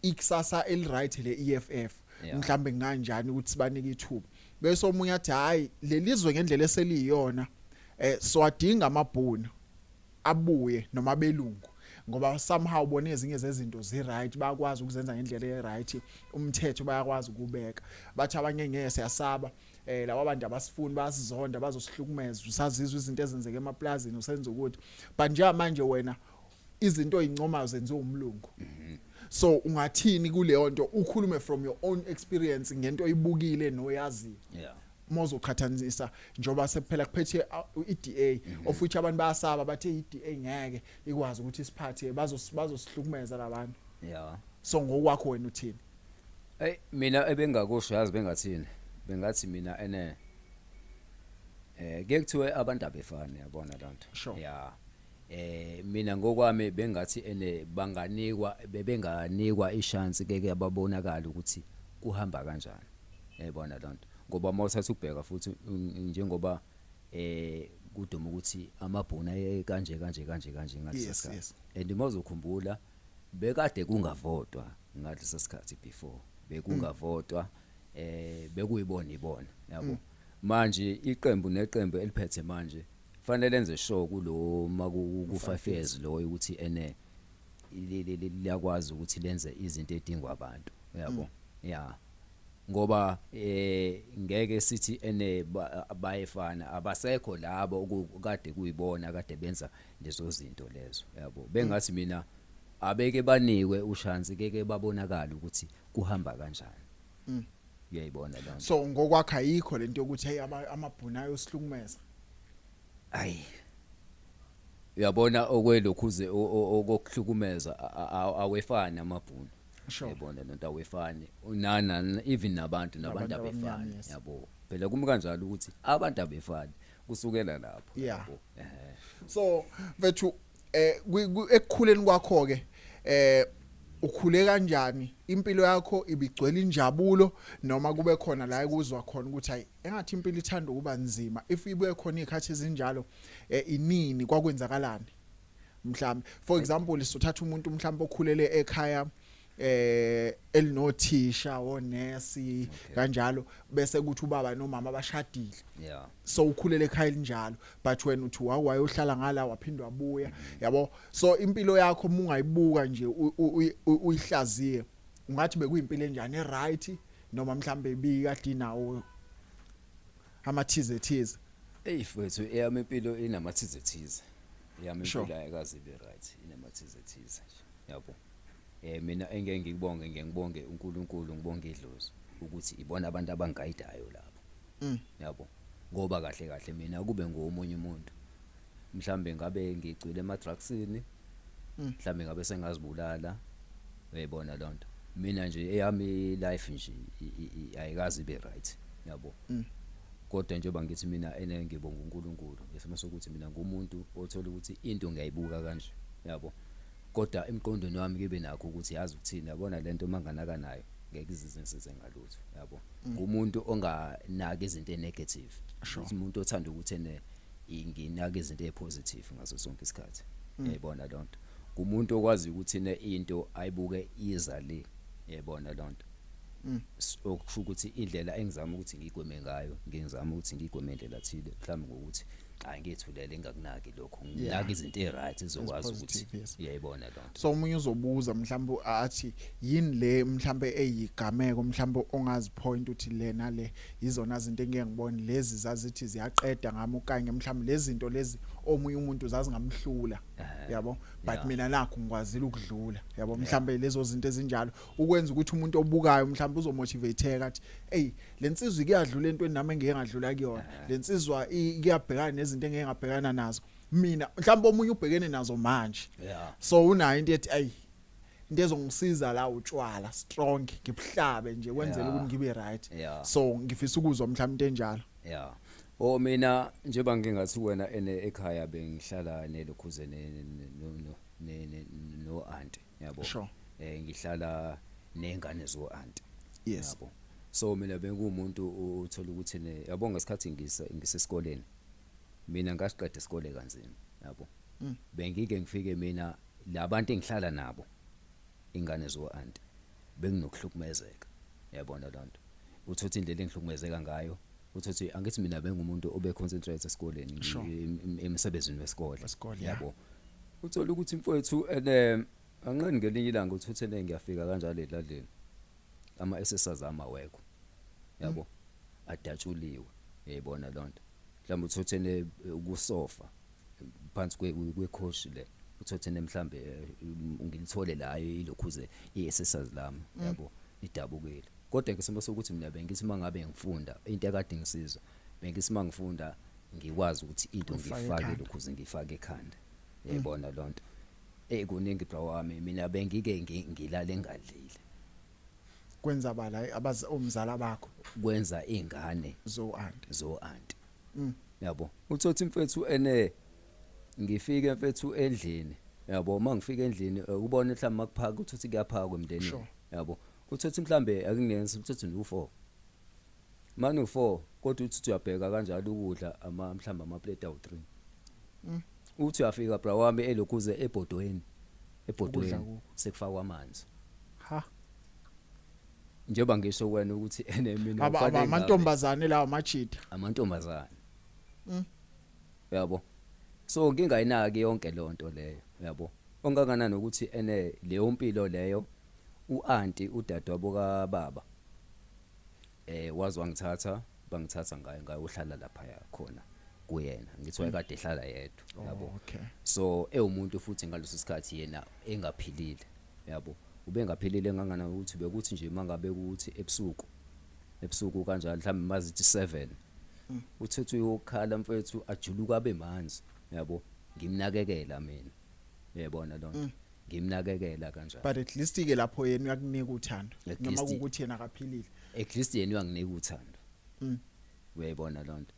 ikusasa eliright le EFF mhlambe nganjani ukuthi sibanike ithuba bese omunye athi hayi lelizwe ngendlela eseliyona so adinga amabhunu abuye noma belungu ngoba somehow bone ezinye zezinto zi right bayakwazi ukuzenza ngendlela e right umthetho bayakwazi ukubeka bathi abanye ngeke siyasaba labo abantu abasifuni basizonda bazosihlukumeza usazizwa izinto ezenzeke emaplazini usenza ukuthi but nje manje wena izinto ezincoma zenziwa umlungu so ungathini kuleyo nto ukhulume from your own experience ngento oyibukile noyazi mozoqhathanisa njoba sephela kuphethe iDA of which abantu bayasaba bathe iDA ngeke ikwazi ukuthi isiphathe bazosihlukumeza labantu so ngokwakho wena uthini mina ebengakusho yazi bengathini bengathi mina ke kuthiwe abantu abefani yabona lanto mina ngokwami bengathi bebenganikwa ichance ke ababonakala ukuthi kuhamba kanjani yabona lanto ngoba mawuthatha ukubheka futhi njengoba kuduma ukuthi amabhuna kanje ngathi and mawuzokhumbula bekade kungavotwa ngalesa sikhathi before bekungavotwa bekuyibona yabo manje iqembu neqembu eliphethe manje fanele lenze sure kulo ku 5 years lo ukuthi liyakwazi ukuthi lenze izinto edingwa abantu yabo ngoba ngeke sithi bayefana abasekho labo kade kuyibona kade benza lezo zinto lezo yabo bengathi mina abeke banikwe uchance keke babonakala ukuthi kuhamba kanjani uyayibona la so ngokwakho ayikho lento yokuthi hey amabhuna ayosihlukumeza uyabona okwelokhuze okuhlukumeza awefani amabhuna yabona lento awefani unana even nabantu abefani yabo phela kuma kanjalo ukuthi abantu abefani kusukela lapho yabo so bethu ekukhuleni kwakho ke ukhule kanjani impilo yakho ibigcwele injabulo noma kube khona la ekuzwa khona ukuthi hayi engathi impilo ithanda ukuba nzima if ibuye khona izikhathi ezinjalo inini kwakwenzakalani mhlambe for example sithatha umuntu mhlambe okhulele ekhaya elinothisha onesi kanjalo bese kuthi ubaba nomama bashadile so ukhulele ekhaya elinjalo but wena uthi wayohlala ngala waphindwa wabuya yabo so impilo yakho mungayibuka nje uyihlaziye ungathi bekuyimpilo enjani eright noma mhlambe bikade nawo amathize mfethu eyami impilo inamathize yami impilo ayikazibe right inamathize yabo mina engeke ngibonge uNkulunkulu ngibonge idlozi ukuthi ibona abantu abangayidayo lapho yabo ngoba kahle mina kube ngomunye umuntu mhlambe ngabe ngicwile ema-drugsini mhlambe ngabe sengazibulala uyayibona lonto mina nje eyami life nje ayikazi ibe right yabo kodwa njengoba ngithi mina ngibonga uNkulunkulu ngesimo sokuthi mina ngumuntu othola ukuthi into ngiyayibuka kanje yabo kodwa emqondweni wami kibe nakho ukuthi yazi ukuthini yabona lento manganaka nayo ngeke izizinsize ngalutho yabo ngumuntu onganaki izinto negative umuntu othanda ukuthi nginaka izinto ezipositive ngaso sonke isikhathi yayibona lonto ngumuntu okwazi ukuthi into ayibuke iza le yayibona lonto okusho ukuthi indlela engizama ukuthi ngigweme ngayo ngizama ukuthi ngigweme indlela thile mhlawumbe ngokuthi ngithulele ngakunaki lokho nginaka izinto eziright ezokwazi ukuthi uyayibona lonto so umunye uzobuza mhlawumbe athi yini le mhlawumbe eyigameko mhlawumbe ongazi point uthi lena le izona izinto engeke ngibone lezi zazithi ziyaqeda ngami okanye mhlawumbe lezi zinto lezi omunye umuntu zazingamhlula yabo but mina nakho ngikwazile ukudlula yabo mhlawumbe lezo zinto ezinjalo ukwenza ukuthi umuntu obukayo mhlawumbe uzomotivateka athi hey lensizwe kuyadlula entweni nami engeke ngadlula kuyona lensizwa kuyabhekana nezinto engeke ngabhekana nazo mina mhlawumbe omunye ubhekene nazo manje so unayo into ethi ay into ezongisiza la utshwala strong ngibuhlabe nje kwenzela ukuthi ngibe right so ngifisa ukuzwa mhlawumbe into enjalo mina njengoba ngingathi wena ekhaya bengihlala nelokhuze no auntie yabo ngihlala nengane zo auntie yabo so mina bengumuntu uthola ukuthi yabo ngesikhathi ngisesikoleni mina ngasiqeda isikole kanzima yabo bengike ngifike mina labantu engihlala nabo ingane zo auntie benginokuhlukumezeka yabona lonto uthothi indlela engihlukumezeka ngayo uthothi angithi mina bengumuntu obe concentrate esikoleni emsebenzini wesikole yabo uthola ukuthi mfowethu anqeni ngelinye ilanga uthethene ngiyafika kanjalo edladleni ama SSRs amawekho yabo adatshuliwe uyayibona lonto mhlawumbe uthothene ukusofa phansi kwecoach le uthothene mhlambe ngilithole la ilokhuze iSSRs lami yabo idabukile kodwa ke simo sokuthi mina bengithi mangabe ngifunda into ekade ngisiza bengithi mangifunda ngikwazi ukuthi into ngifake lokhuze ngifake ekhanda uyayibona lonto kuningi bra wami mina bengike ngilale engadlile kwenza bala umzala bakho kwenza ingane zo anti yabo uthothi mfethu ngifike mfethu endlini yabo mangifika endlini ubone mhlawumbe makuphaka uthothi kuyaphaka kwemndeni yabo uthothi mhlambe akungenzi uthothi u4 manje u4 kodwa uthi uyabheka kanjalo ukudla mhlawumbe ama plate awu3 uthi uyafika bra wami elokhuze ebhodweni sekufakwa amanzi ha njengoba ngisho wena ukuthi mina amantombazane lawo majida amantombazane yabo so ngingayinaki yonke lonto leyo yabo ongakanani ukuthi leyo mpilo leyo uanti udadewabo kaBaba wazi bangithatha ngayo uhlala lapha khona kuyena ngithi wayekade ehlala yedwa yabo so umuntu futhi ngaleso sikhathi yena engaphilile yabo ubengaphilile ngangana ukuthi bekuthi nje mangabe ukuthi ebusuku kanjalo mhlawumbe mazithi 7 uthethe uyokhala mfethu ajuluka abe manzi yabo ngimnakekela mina uyayibona lonto ngimnakekela kanjalo but at least ke lapho yena uyakunika uthando noma ukuthi yena akaphilile at least yena uyanginika uthando uyayibona lonto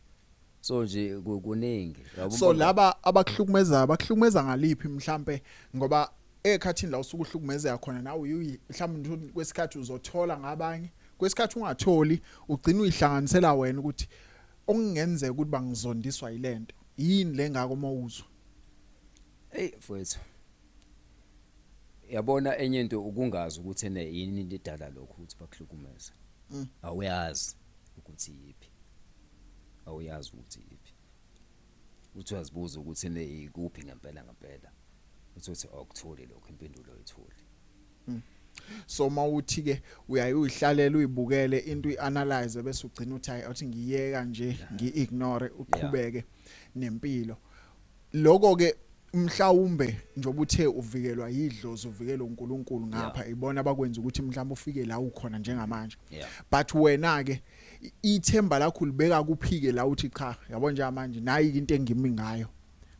so nje kuningi so laba abakuhlukumeza ngaliphi mhlambe ngoba ekhathini la usuku uhlukumezeka khona nawe mhlawumbe kwesikhathi uzothola ngabanye kwesikhathi ungatholi ugcina uyihlanganisela wena ukuthi okungenzeka ukuthi bangizondiswa yilento yini lengako mawuzwa mfowethu yabona enye into ukungazi ukuthi yini into edala lokho ukuthi bakuhlukumeza awuyazi ukuthi yipi uthi wazibuza ukuthi ikuphi ngempela uthi akuthole lokho impendulo oyitholi so mawuthi ke uyayihlalela uyibukele into uyianalyze bese ugcina uthi ngiyeka nje ngiignore uqhubeke nempilo lokho ke mhlawumbe njoba uthe uvikelwa yidlozi uvikelwe uNkulunkulu ngapha ibona abakwenza ukuthi mhlawumbe ufike la ukhona njengamanje but wena ke ithemba lakho libeka kuphike la uthi cha yabo nje manje nayi into engimi ngayo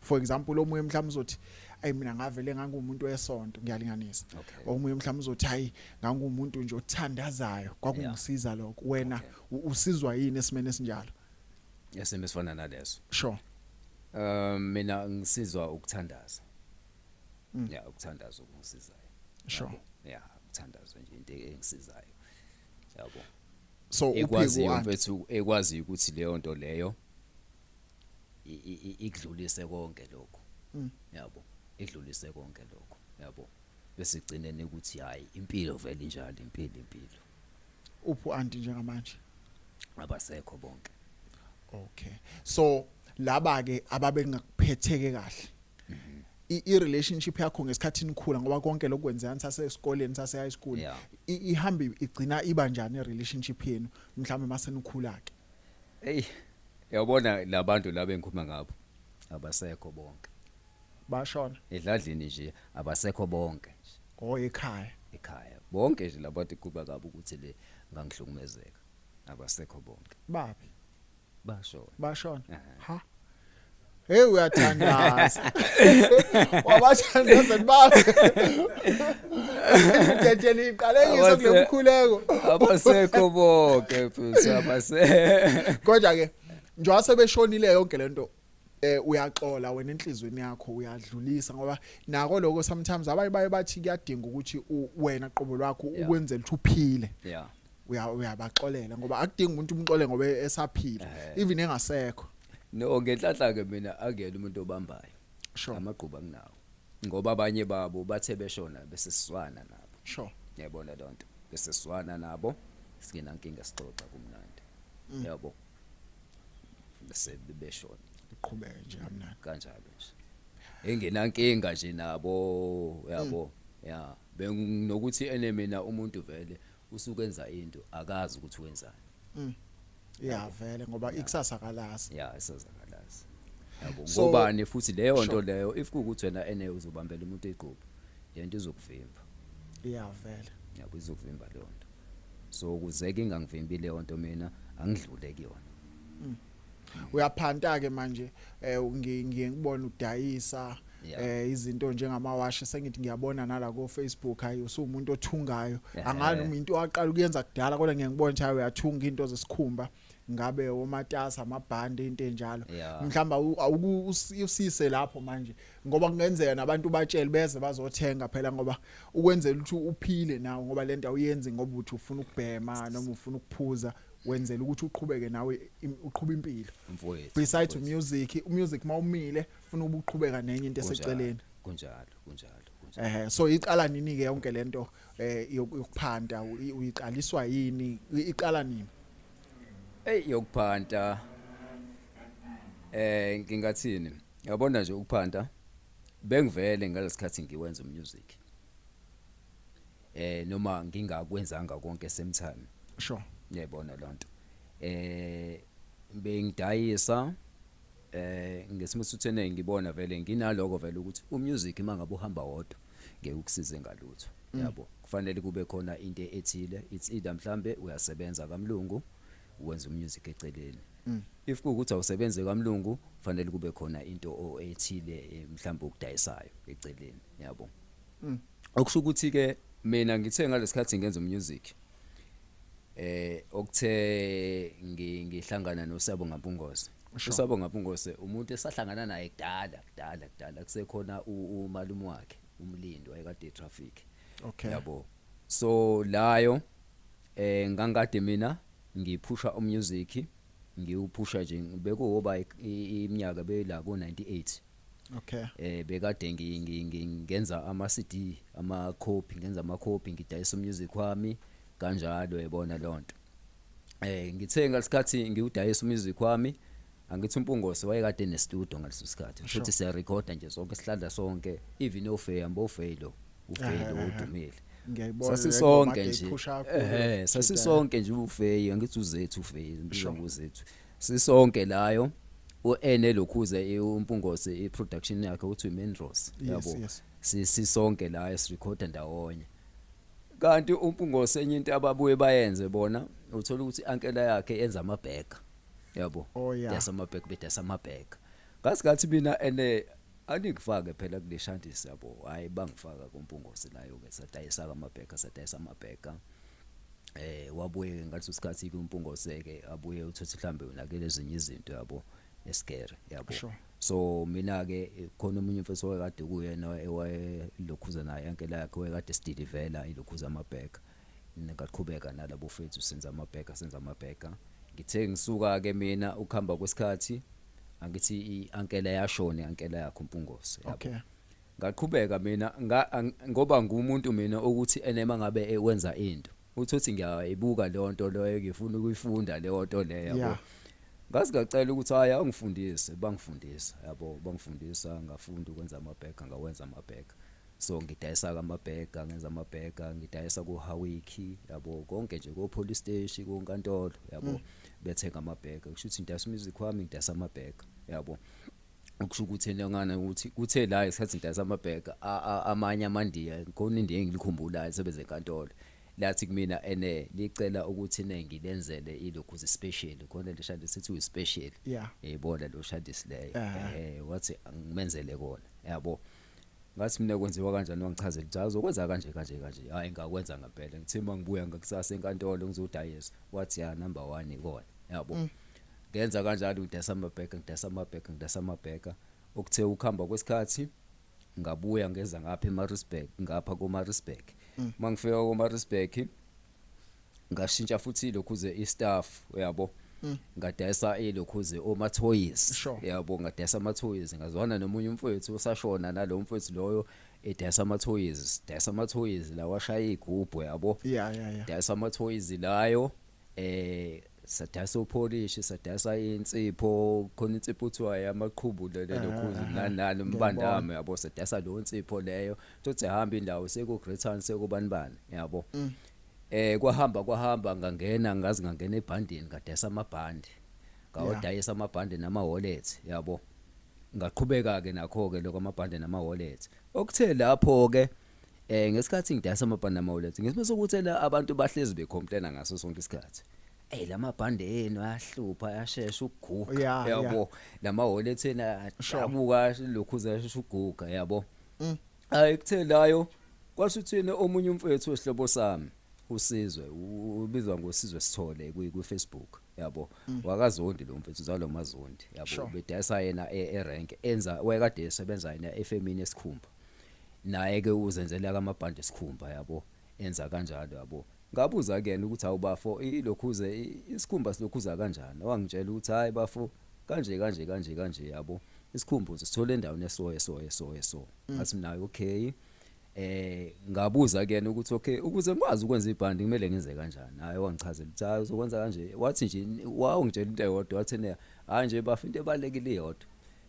for example omunye mhlawumbe uzothi ayi mina ngavele ngangumuntu wesonto ngiyalinganisa omunye mhlawumbe uzothi hayi ngangumuntu nje othandazayo kwakungisiza lokho wena usizwa yini esimene esinjalo yesimo esifana naleso sure mina ngisizwa ukuthandaza ukuthandaza okungisizayo sure ukuthandaza nje into engisizayo yabo so ekwazi mfethu ekwazi ukuthi leyo nto leyo ikudlulise konke lokho yabo ikudlulise konke lokho yabo bese igcinene ukuthi hayi impilo vele njalo impilo uphu anti njengamanje abasekho bonke okay so laba ke ababe ngakuphetheke kahle i-relationship yakho ngesikhathini khula ngoba konke lokwenzeka ntsase esikoleni sase high school ihamba igcina iba njani i-relationship yenu mhlawumbe masenikhula ke yabona labantu laba engikhuluma ngabo abasekho bonke bashona edladlini nje abasekho bonke ekhaya bonke nje labantu kuba kabi ukuthi le ngangihlukumezeka abasekho bonke babi bashona ha hey uyathandaza wabathandaza babe ngetheni iqalekise kulemkhuleko abasekho bonke futhi kodwa ke njengoba sebeshonile yonke lento uyaxola wena enhlizweni yakho uyadlulisa ngoba nako lokho sometimes abaye bathi kuyadinga ukuthi wena qobo lwakho ukwenzela ukuthi uphile uyabaxolela ngoba akudingi umuntu umxole ngoba esaphila even engasekho no ngenhlanhla ke mina angela umuntu obambayo amagquba kunawo ngoba abanye babo bathe beshona bese siswana nabo yabona lonto bese siswana nabo singena inkinga sixoxa kumnandi yabo bese beshona iqhubeke nje kamnandi kanjalo nje engenankinga nje nabo yabo ya benginokuthi mina umuntu vele usukenza into akazi ukuthi wenzani yeah vele ngoba ikusasa kalazi ya isazakalazi yabo So- ngobani futhi leyo nto Sure. leyo if kukuthi wena uzobambela umuntu eqhubu yento izokuvimba yeah vele yabo izokuvimba leyo nto so kuzeke ingangivimbi leyo nto mina angidlule kuyona uyaphanta ke manje ngiye ngibona udayisa Yeah. izinto njengamawashi sengithi ngiyabona nala ko Facebook hayi usumuntu othungayo Yeah. angani umuntu waqala ukuyenza kudala kodwa ngeke ngibone ukuthi hayi uyathunga into zesikhumba ngabe omatasa amabhande into enjalo Yeah. mhlamba usise lapho manje ngoba kungenzeka nabantu batshele beze bazothenga phela ngoba ukwenzela ukuthi uphile nawo ngoba lento awuyenzi ngoba uthi ufuna ukubhema noma ufuna ukuphuza wenzela ukuthi uqhubeke nawe uqhubeka impilo mfowethu besides music mawumile ufuna ubuqhubeka nenye into eseceleni kunjalo so iqala nini ke yonke lento yokuphanda uyiqaliswa yini iqala nini yokuphanta ngingathini yabona nje ukuphanta bengivele ngalesikhathi ngiwenza umusic noma ngingakwenzanga konke same time sure yabona lonto bengidayisa ngesimasuthene ngibona vele nginaloko vele ukuthi umusic mangabe uhamba wodwa ngeke ukusize ngalutho yabo kufanele kube khona into ethile it's either mhlambe uyasebenza kamlungu wenza umusic eceleni if kuukuthi awusebenze kamlungu kufanele kube khona into ethile mhlambe ukudayisayo eceleni yabo okusho ukuthi ke mina ngithe ngalesikhathi ngenza umusic okuthe ngihlangana noSyabonga Mpungose uSyabonga Mpungose umuntu esahlangana naye kudala kusekhona umalume wakhe umlindi wayekade etraffic okay yabo so layo ngangade mina ngiphusha umusic ngiuphusha nje bekuhoba iminyaka bela ko 98 okay bekade ngenza ama CD ama copy ngenza ama copy ngidayisa umusic wami kanjalo yabona lonto ngithe ngalesikhathi ngiudayisa umusic wami angithi uMpungose wayekade ne studio ngaleso sikhathi futhi siya record nje sonke sihlala sonke even ofeya mbofelo ufelo udumile ngiyayibona sasisonke nje sasisonke nje ufeyi angithi uzethu ufeyi imbizo nguzethu sisonke layo uene lokhuze uMpungose iproduction yakhe uthi uMendros yabo sisonke la sirecorda ndawonye kanti uMpungose enye into ababuye bayenze bona uthola ukuthi ankela yakhe yenza amabheka yabo dasa amabheka bedasa amabheka ngasikhathi mina angikufake phela kule shandisi yabo hayi bangifaka kuMpungose nayo ke sadayisa amabheka wabuye ngaleso sikhathi kuMpungose ke abuye uthothi mhlambe unakele ezinye izinto yabo esikere yabo so mina ke khona umunye mfethu wakade kuyena ewayelokhuza naye ankela yakhe wayekade sidilivela ilokhuza amabheka ngaqhubeka nalabo fethu senza amabheka ngithe ngisuka ke mina ukuhamba kwesikhathi angithi iankela yashona iankela yakhe uMpungose yabo ngaqhubeka mina ngoba ngumuntu mina ukuthi enema ngabe wenza into uthothi ngiyayibuka leyo nto leyo ngifuna ukuyifunda leyo nto leyo yabo ngasingacela ukuthi haya ungifundise bangifundisa yabo bangifundisa ngafunda ukwenza amabheka ngawenza amabheka so ngidayisa amabheka ngenza amabheka ngidayisa ku Hawiki yabo konke nje ko police station ko nkantolo yabo bethenga amabheka kusho ukuthi ngidayisa umusic wami ngidayisa amabheka yabo ukusho ukuthi ngana ukuthi kuthe la isikhathi ngidayisa amabheka amanye amandiya khona indiye engilikhumbulayo sebenze enkantolo lathi kumina licela ukuthi ngilenzele ilokhuze special khona le shadi sithi uspecial yayibona lo shadisi leyo wathi ngimenzele kona yabo ngathi mina kwenziwa kanjani wangichazela ukuthi azokwenza kanje hayi ngakwenza ngempela ngithe mangibuya ngakusasa enkantolo ngizodayisa wathi ya number 1 ikona yabo ngenza kanjalo ngidayisa amabheka okuthe ukuhamba kwesikhathi ngabuya ngeza ngapha eMaritzburg ngapha koMaritzburg mangifika koMaritzburg ngashintsha futhi lokhuze istaff yabo ngadayisa lokhuze omathoys yabo ngadayisa amathoys ngazwana nomunye umfowethu usashona nalo mfowethu loyo edayisa amathoys la washaya igubhu yabo dayisa amathoys layo sadayisa upolish sadayisa insipho khona insipho uthiwa yamaqhubu lokhuzi nani mbandame yabo sadayisa lo insipho leyo thothi ehamba indawo seku Greaton sekubani bani yabo kwahamba ngangena ngazi ngangena ebhandini ngadayisa amabhandi ngawodayisa amabhandi nama wallet yabo ngaqhubeka ke nakho ke lokho amabhandi nama wallet okuthe lapho ke ngesikhathi ngidayisa amabhandi nama wallet ngesimase ukuthi la abantu bahlezi becomplaina ngaso sonke isikhathi lamabhande enu ayahlupha ayashesha ukuguga yabo lama wallet ena abuka lokhuza ashesha ukuguga yabo ayikuthelayo kwasuthina omunye umfethu wesihlobo sami uSizwe ubizwa ngoSizwe Sithole ku Facebook yabo wakaZondi lo mfethu uzalo maZondi yabo bedayisa yena erank enza wayekade esebenza yena efemini esikhumba naye ke uzenzela kamabhande esikhumba yabo enza kanjalo yabo ngabuza kuyena ukuthi awubafo ilokhuze isikhumba silokhuza kanjani wangitshela ukuthi hayi bafo kanje yabo isikhumbuzo sithola endaweni eso ngathi mina okay ngabuza kuyena ukuthi okay ukuze mazi ukwenza ibhandi kumele ngenze kanjani hayi wangichazela ukuthi hayi uzokwenza kanje wathi nje wawungitshela into eyodwa wathi ne hayi nje bafo into ebalekile yodwa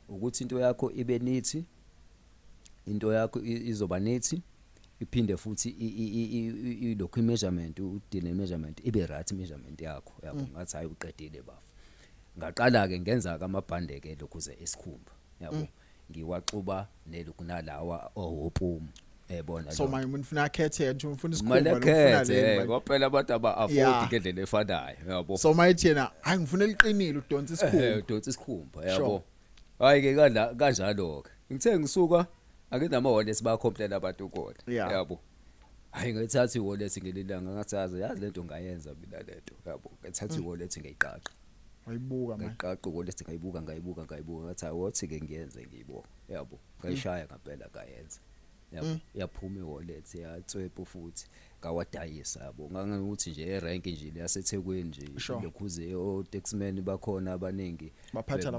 ukuthi into yakho ibe nithi into yakho izoba nithi iphinde futhi ilokhu measurement udine measurement ibe right measurement yakho yabo ngathi hayi uqedile bafo ngaqala ke ngenza kamabhande ke lokhuze esikhumba yabo ngiwaxuba nelokhu nalawa ohopumu ebona so manje ufuna akhethe nje ufuna isikhumba ufuna le ngophela abantu aba afford ngendlela efanayo yabo so mayithi yena hayi ngifuna eliqinile udonsa isikhumba udonsa isikhumba yabo hayi ke kanjalo ke ngithe ngisuka ake nama wallet bayacomplain abantu kodwa yabo hayi ngithatha iwallet ngelilanga ngathaza yazi lento ngayenza mina lento yabo ngithatha iwallet ngiyiqaqa wayibuka manje ngiqaqa iwallet ngayibuka ngathi wothi ke ngiyenze ngiyibo yabo ngayishaya ngempela ngayenza yabo yaphuma iwallet yatswepo futhi ngawadayisa yabo ngangakuthi nje erank nje yaseThekwini nje lokhuze otaxman bakhona abaningi baphatha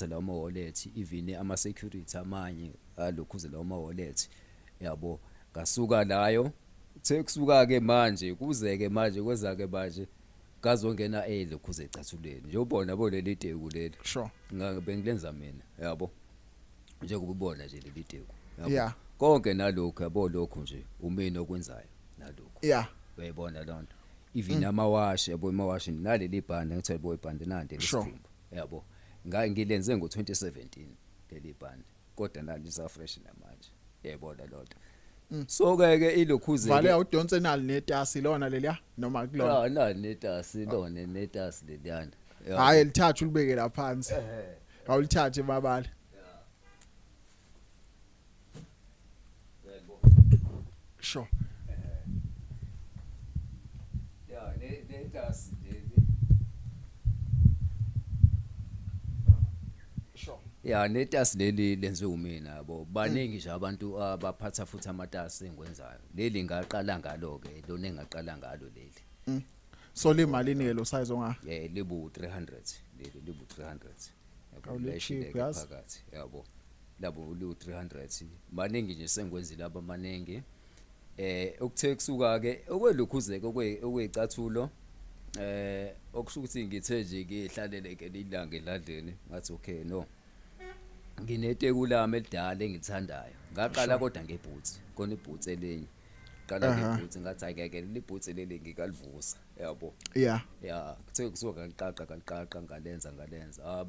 lama wallet even ama security amanye alokhuze lama wallet yabo ngasuka layo sekusuka ke manje kuzeke manje kweza ke manje ngazongena lokhuze ecathuleni nje ubona leli teku leli ngabe ngilenza mina yabo njengoba ubona nje leli teku yabo konke nalokho yabo lokho nje umina okwenzayo nalokho uyayibona lonto even amawashi yabo amawashi naleli bhande ngithi yabo ibhande nande lesikhumba yabo ngilenze ngo2017 leli bhande kodwa nalisa fresh namanje uyayibona lonto so ke ilokhuze vale awudonse nali netasi lona leliya noma kulona nali netasi lona netasi leliyana hayi lithatha ulibeke la phansi awulithathe MABALE sure netasi netasi leli lenziwe umina yabo baningi nje abantu abaphatha futhi amatasi engwenzayo leli ngaqala ngalo ke lona engaqala ngalo leli so le mali nelo size onga libu 300 leli libu 300 yabo leshile phakathi yabo labo lu 300 baningi nje sengwenzile abamaningi okuthe kusuka ke okwelokhuzeke okwecathulo okusho ukuthi ngithe nje ngihlalele ke ilanga eladleni ngathi okay no ngineteku lami elidala engilithandayo ngaqala kodwa ngeboots kona iboots elinye qala ngeboots ngathi ayike liboots leli ngikalivusa yabo kuthe kusuka ngaliqaqa ngalenza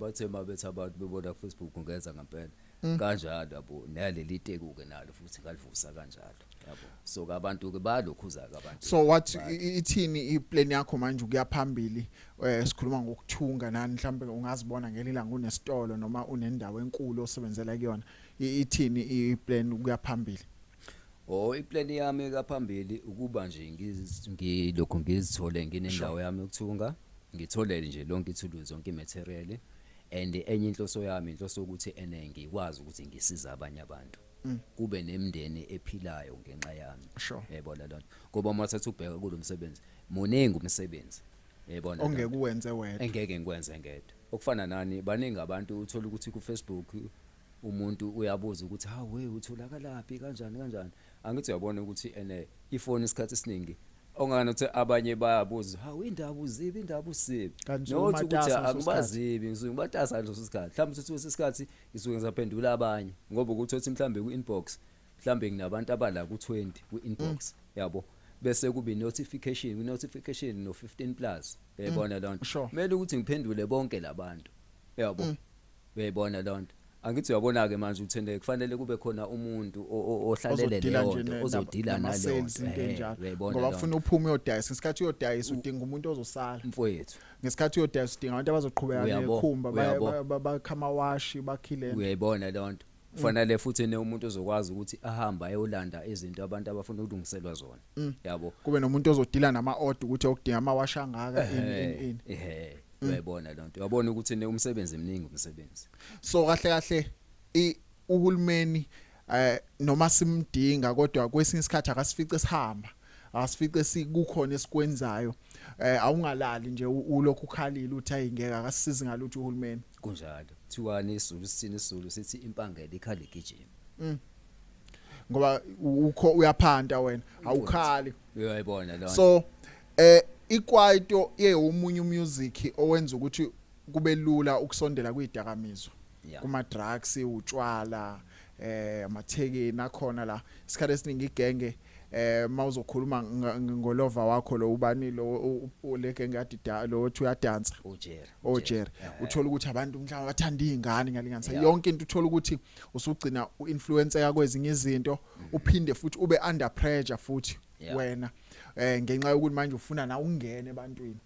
bathe mabethi abantu bebona ku Facebook ngenza ngempela kanjalo yabo naleli teku ke nalo futhi ngalivusa kanjalo yabo so abantu ke balokhuza ke abantu so what ithini iplan yakho manje ukuyaphambili sikhuluma ngokuthunga nani mhlambe ungazibona ngelilanga unesitolo noma unendawo enkulu osebenzela kuyona ithini iplan ukuyaphambili iplan yami kaphambili ukuba nje ngilokho ngizithole nginendawo yami yokuthunga ngitholele nje lonke ithuluzi zonke imaterial and enye inhloso yami inhloso ukuthi ngikwazi ukuthi ngisiza abanye abantu kube nemndeni ephilayo ngenxa yami yayibona lonto ngoba mathatha ubheka kulomsebenzi muningi umsebenzi yayibona ongeke uwenze wena engeke ngikwenze ngedwa okufana nani baningi abantu uthola ukuthi ku Facebook umuntu uyabuza ukuthi hawe utholakalapi kanjani angithi uyabona ukuthi ifone isikhathi esiningi ongana uthi abanye bayabuza hawu indaba uzibi indaba usibi Kanti nothi ukuthi umatasa angibazibi ngisuke ngibatasa leso sikhathi mhlawumbe uthi isikhathi isuke ngizaphendula abanye ngoba ukuthi uthi mhlambe ku-inbox mhlambe nginabantu abala ku20 ku-inbox yabo bese kuba notification no 15 plus uyayibona lonto kumele ukuthi ngiphendule bonke labantu yabo uyayibona lonto angithi uyabona ke manje uthende kufanele kube khona umuntu ohlalele leyo nto ozodila naleyo nto ngoba ufuna uphume uyodayisa ngesikhathi uyodayisa udinga umuntu ozosala mfowethu ngesikhathi uyodayisa udinga abantu abazoqhubeka nekhumba bakhama washi bakhile uyayibona lonto kufanele futhi umuntu ozokwazi ukuthi ahamba ayolanda izinto abantu abafuna ukulungiselwa zona yabo kube nomuntu ozodila nama-order ukuthi okudinga amawasha angaka ini uyayibona lonto uyabona ukuthi umsebenzi eminingi umsebenzi so kahle uhulumeni noma simdinga kodwa kwesinye isikhathi akasifice sihamba akasifice sikukhona esikwenzayo awungalali nje ulokhu ukhalile uthi ayingeke akasisizi ngalutho uhulumeni kunjalo thiwani isizulu sithini isizulu sithi impangela ikhala igijima ngoba uyaphanda wena awukhali uyayibona lonto so iKwaito yeomunye umusic owenza ukuthi kube lula ukusondela kwidakamizwa kuma drugs utshwala amathekeni akhona la isikhathi esiningi igenge mawuzokhuluma ngolova wakho lo ubani lo legenge yadida lo othi uyadansa ojera uthola ukuthi abantu mhlawumbe bathanda izingane ngalinganisa yonke into uthola ukuthi usugcina uinfluencer kwezinye izinto uphinde futhi ube under pressure futhi wena ngenxa yokuthi manje ufuna na ungene ebantwini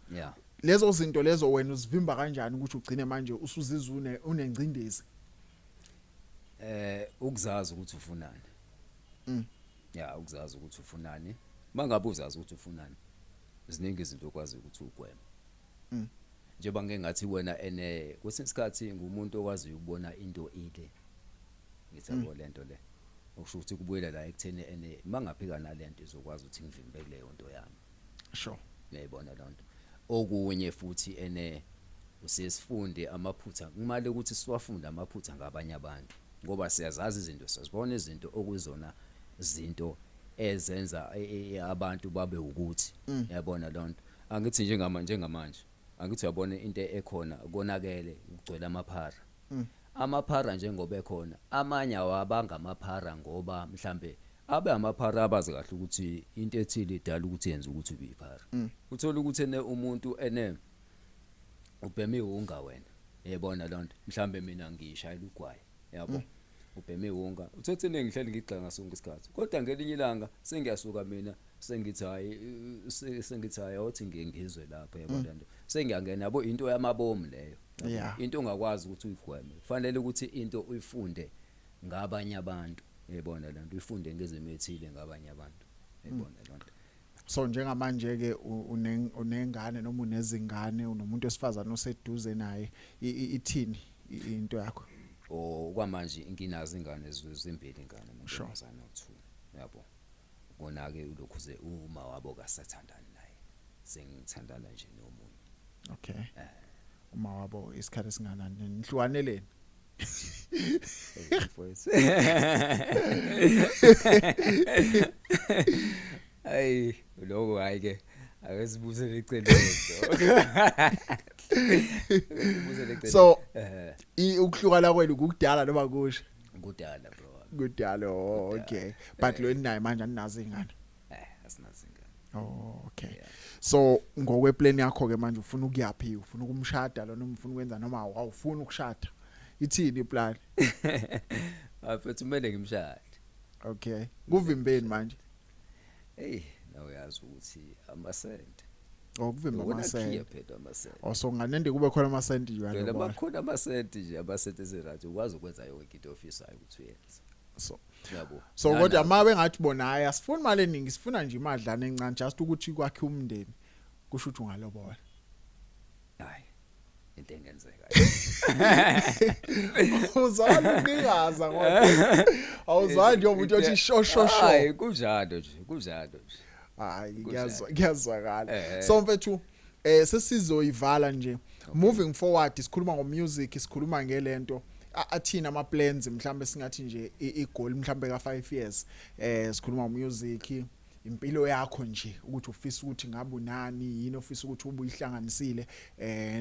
lezo zinto lezo wena uzivimba kanjani ukuthi ugcine manje usuzizwe unengcindezi ukuzazi ukuthi ufunani ukuzazi ukuthi ufunani mangabe uzazi ukuthi ufunani ziningi izinto okwazi ukuthi ugweme njengoba ngengathi wena kwesinye isikhathi ngumuntu okwazi ukubona into ile ngithabo lento le okusho ukuthi kubuyela la ekutheni mangaphika nalento izokwazi ukuthi ngivimbe leyo nto yami sure uyayibona lonto okunye futhi usesifunde amaphutha kumale ukuthi siwafunde amaphutha ngabanye abantu ngoba siyazazi izinto sazibona izinto okuzona izinto ezenza abantu babe ukuthi uyabona lonto angithi njengamanje angithi uyabona into ekhona konakele ukugcwela amaphara amaphara njengoba ekhona amanye awabanga amaphara ngoba mhlambe abe amaphara abazi kahle ukuthi into ethile idala ukuthi yenze ukuthi ube iphara uthola ukuthi umuntu ubheme unga wena uyabona lonto mhlambe mina ngishayela ugwayi yabo ubheme unga uthothi ngihleli ngigxanga sonke isikhathi kodwa ngelinye ilanga sengiyasuka mina sengithi hayi awuthi ngizwe lapha yabona lonto sengiyangena yabo into yamabomu leyo into ongakwazi ukuthi uyigweme kufanele ukuthi into uyifunde ngabanye abantu uyabona lonto uyifunde ngezemethile ngabanye abantu uyabona lonto so njengamanje ke unengane noma unezingane unomuntu osifazana oseduze naye ithini into yakho kwamanje nginazo ingane ezimbili ingane umuntu omzana u2 yabo kona ke ulokhuze uma wabo kasathandani naye sengithandana nje nomunye okay uma wabo isikhathi esinganani nihlukaneleni ay lokho hayi ke akesibusele eceleni so ukuhlukana kwenu kukudala noma kusho kudala bro kudala okay but lo ninayo manje aninazo ingane asinazo ingane okay so ngokweplan yakho ke manje ufuna ukuyaphi ufuna ukumshada lo noma ufuna ukwenza noma awufuni ukushada ithini iplan afethu kumele ngimshade okay kuvimbeni manje nawe yazi ukuthi amasente okuvimba amasente phela amasente so nganende kube khona amasente nje phela bakhona amasente nje amasente ezerathi ukwazi ukwenza yonke into ofisayo ukuthi uyenze yabo so kodwa mabe ngathi bona hayi asifuni imali eningi sifuna nje imadlana encane just ukuthi kwakhe umndeni kusho ukuthi ungalobola hayi into engenzeka uzala ngingaza ngoba awuzali nje umuntu othi shosho hayi kunjalo nje hayi ngiyazwakala so mfethu sesizoyivala nje moving forward sikhuluma ngomusic sikhuluma ngelento athina ama plans mhlambe singathi nje igoal mhlambe ka5 years sikhuluma ngomusic impilo yakho nje ukuthi ufisa ukuthi ngabe unani yini ofisa ukuthi ubuyihlanganisile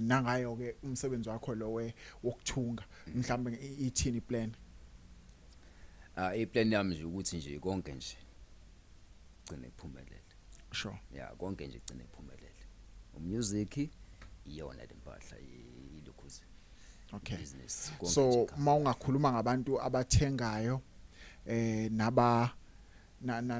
nangayo ke umsebenzi wakho lo wokuthunga mhlambe ithini plan iplan yami nje ukuthi nje konke nje gcine kuphumelele sure konke nje gcine kuphumelele umusic iyona lempahla ilokhuze okay business so mawungakhuluma ngabantu abathengayo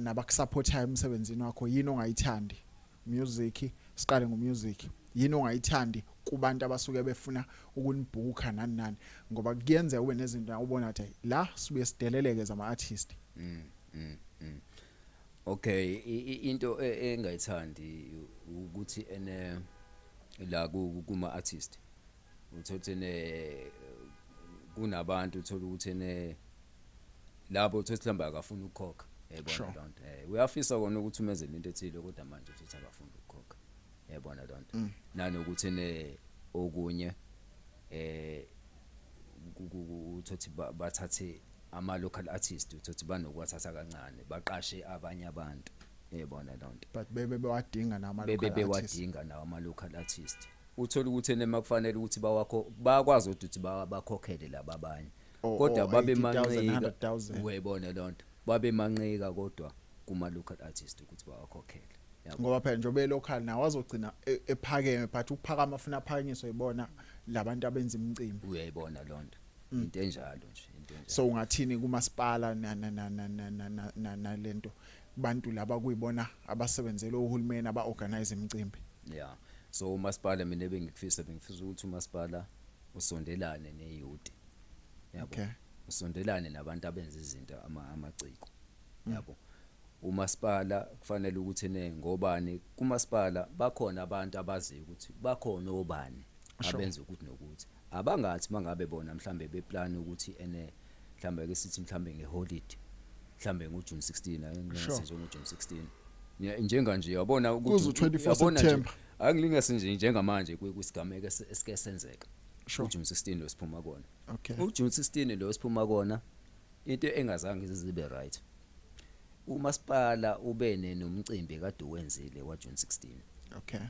nabakusupportayo emsebenzini wakho yini ongayithandi music siqale ngomusic yini ongayithandi kubantu abasuke befuna ukunibhuka nani ngoba kuyenza ube nezinto ubona ukuthi la sibuye sideleleke zama artist okay into engayithandi ukuthi la kuma artist uthothene kunabantu uthola ukuthi labo uthothi hlamba akafuna ukukhokha yabona lonto uyafisa kona ukuthi umenzele into ethile kodwa manje uthothi akafuna ukukhokha yabona lonto nanokuthi okunye uthothi bathathe ama local artists uthothi banokwathatha kancane baqashe abanye abantu yabona lonto but bebewadinga nama local artists bebewadinga nawo ama local artists uthola ukuthi nemakufanele ukuthi bakwazi ukuthi bakhokhele laba abanye kodwa babe manqika uyayibona lonto babe manqika kodwa kuma local artist ukuthi bawakhokhele ngoba phela njobe local nawo azogcina ephakeme but ukuphakama afuna aphakanyiswe yibona labantu abenza imicimbi uyayibona lonto into enjalo nje into enjalo so ungathini kumasipala na lento bantu laba kuyibona abasebenzela uhulumeni abaorganize imicimbi so umasipala mina bengifisa ukuthi umasipala usondelane neyouth yabo usondelane nabantu abenza izinto amaciko yabo umasipala kufanele ukuthi ngobani kumasipala bakhona abantu abazi ukuthi bakhona obani abenza ukuthi nokuthi abangathi mangabe bona mhlambe beplan ukuthi mhlambe ke sithi mhlambe ngeholiday mhlambe ngoJune 16 ngiyasiza ngoJune 16 njenga nje yabona ukuthi 24 September angilingase nje njengamanje kwisigameko esike senzeka uJune 16 lo siphuma kona uJune 16 lo siphuma kona into engazange izibe right umasipala ubene nomcimbi kade wenzile wa June 16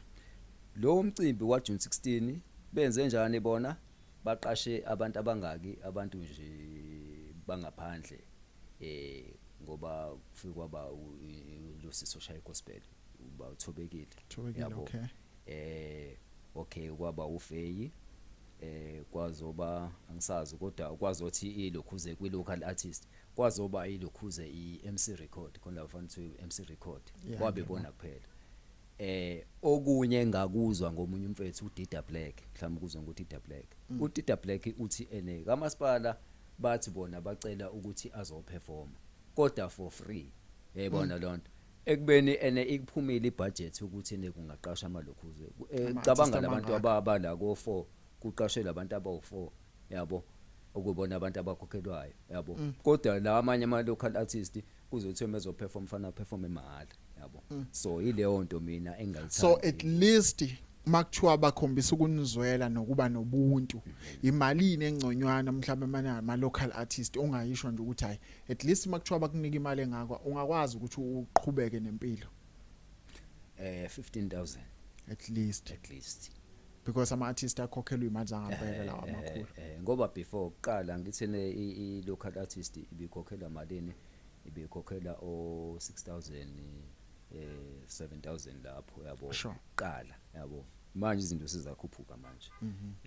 lo umcimbi wa June 16 benze njani bona baqashe abantu abangaki abantu nje bangaphandle ngoba kufika kwaba lo social gospel uba uthobekile yabo okay kwaba uFeyi kwazoba angisazi kodwa kwazothi ilokhuze kwi local artist kwazoba ilokhuze iMC record khona bafanele iMC record kwabe bona kuphela okunye ngakuzwa ngomunye umfethu uDida Black mhlawumbe kuzwa ngoDida Black uDida Black uthi kamasipala bathi bona bacela ukuthi azoperform kodwa for free yayibona lonto ekubeni ikuphumile ibudget ukuthi kungaqasha amalokhuze cabanga labantu abala ko4 kuqashela abantu abawu4 yabo ukubona abantu abakhokhelwayo yabo kodwa la amanye ama local artists kuzothi mezoperform fana perform emahala yabo so ileyo nto mina engayithanda so at least makuthiwa bakhombisa ukunizwela nokuba nobuntu imalini engconywana mhlawumbe ama local artist ongayisho nje ukuthi hayi at least makuthiwa bakunika imali engakwa ungakwazi ukuthi uqhubeke nempilo 15,000 at least because ama artists akhokhelwa imali zangampela lawa amakhulu ngoba before qala ngithi i local artist ibikhokhela malini ibikhokhela o 6,000 7,000 lapho yabo qala yabo manje izinto sizakhuphuka manje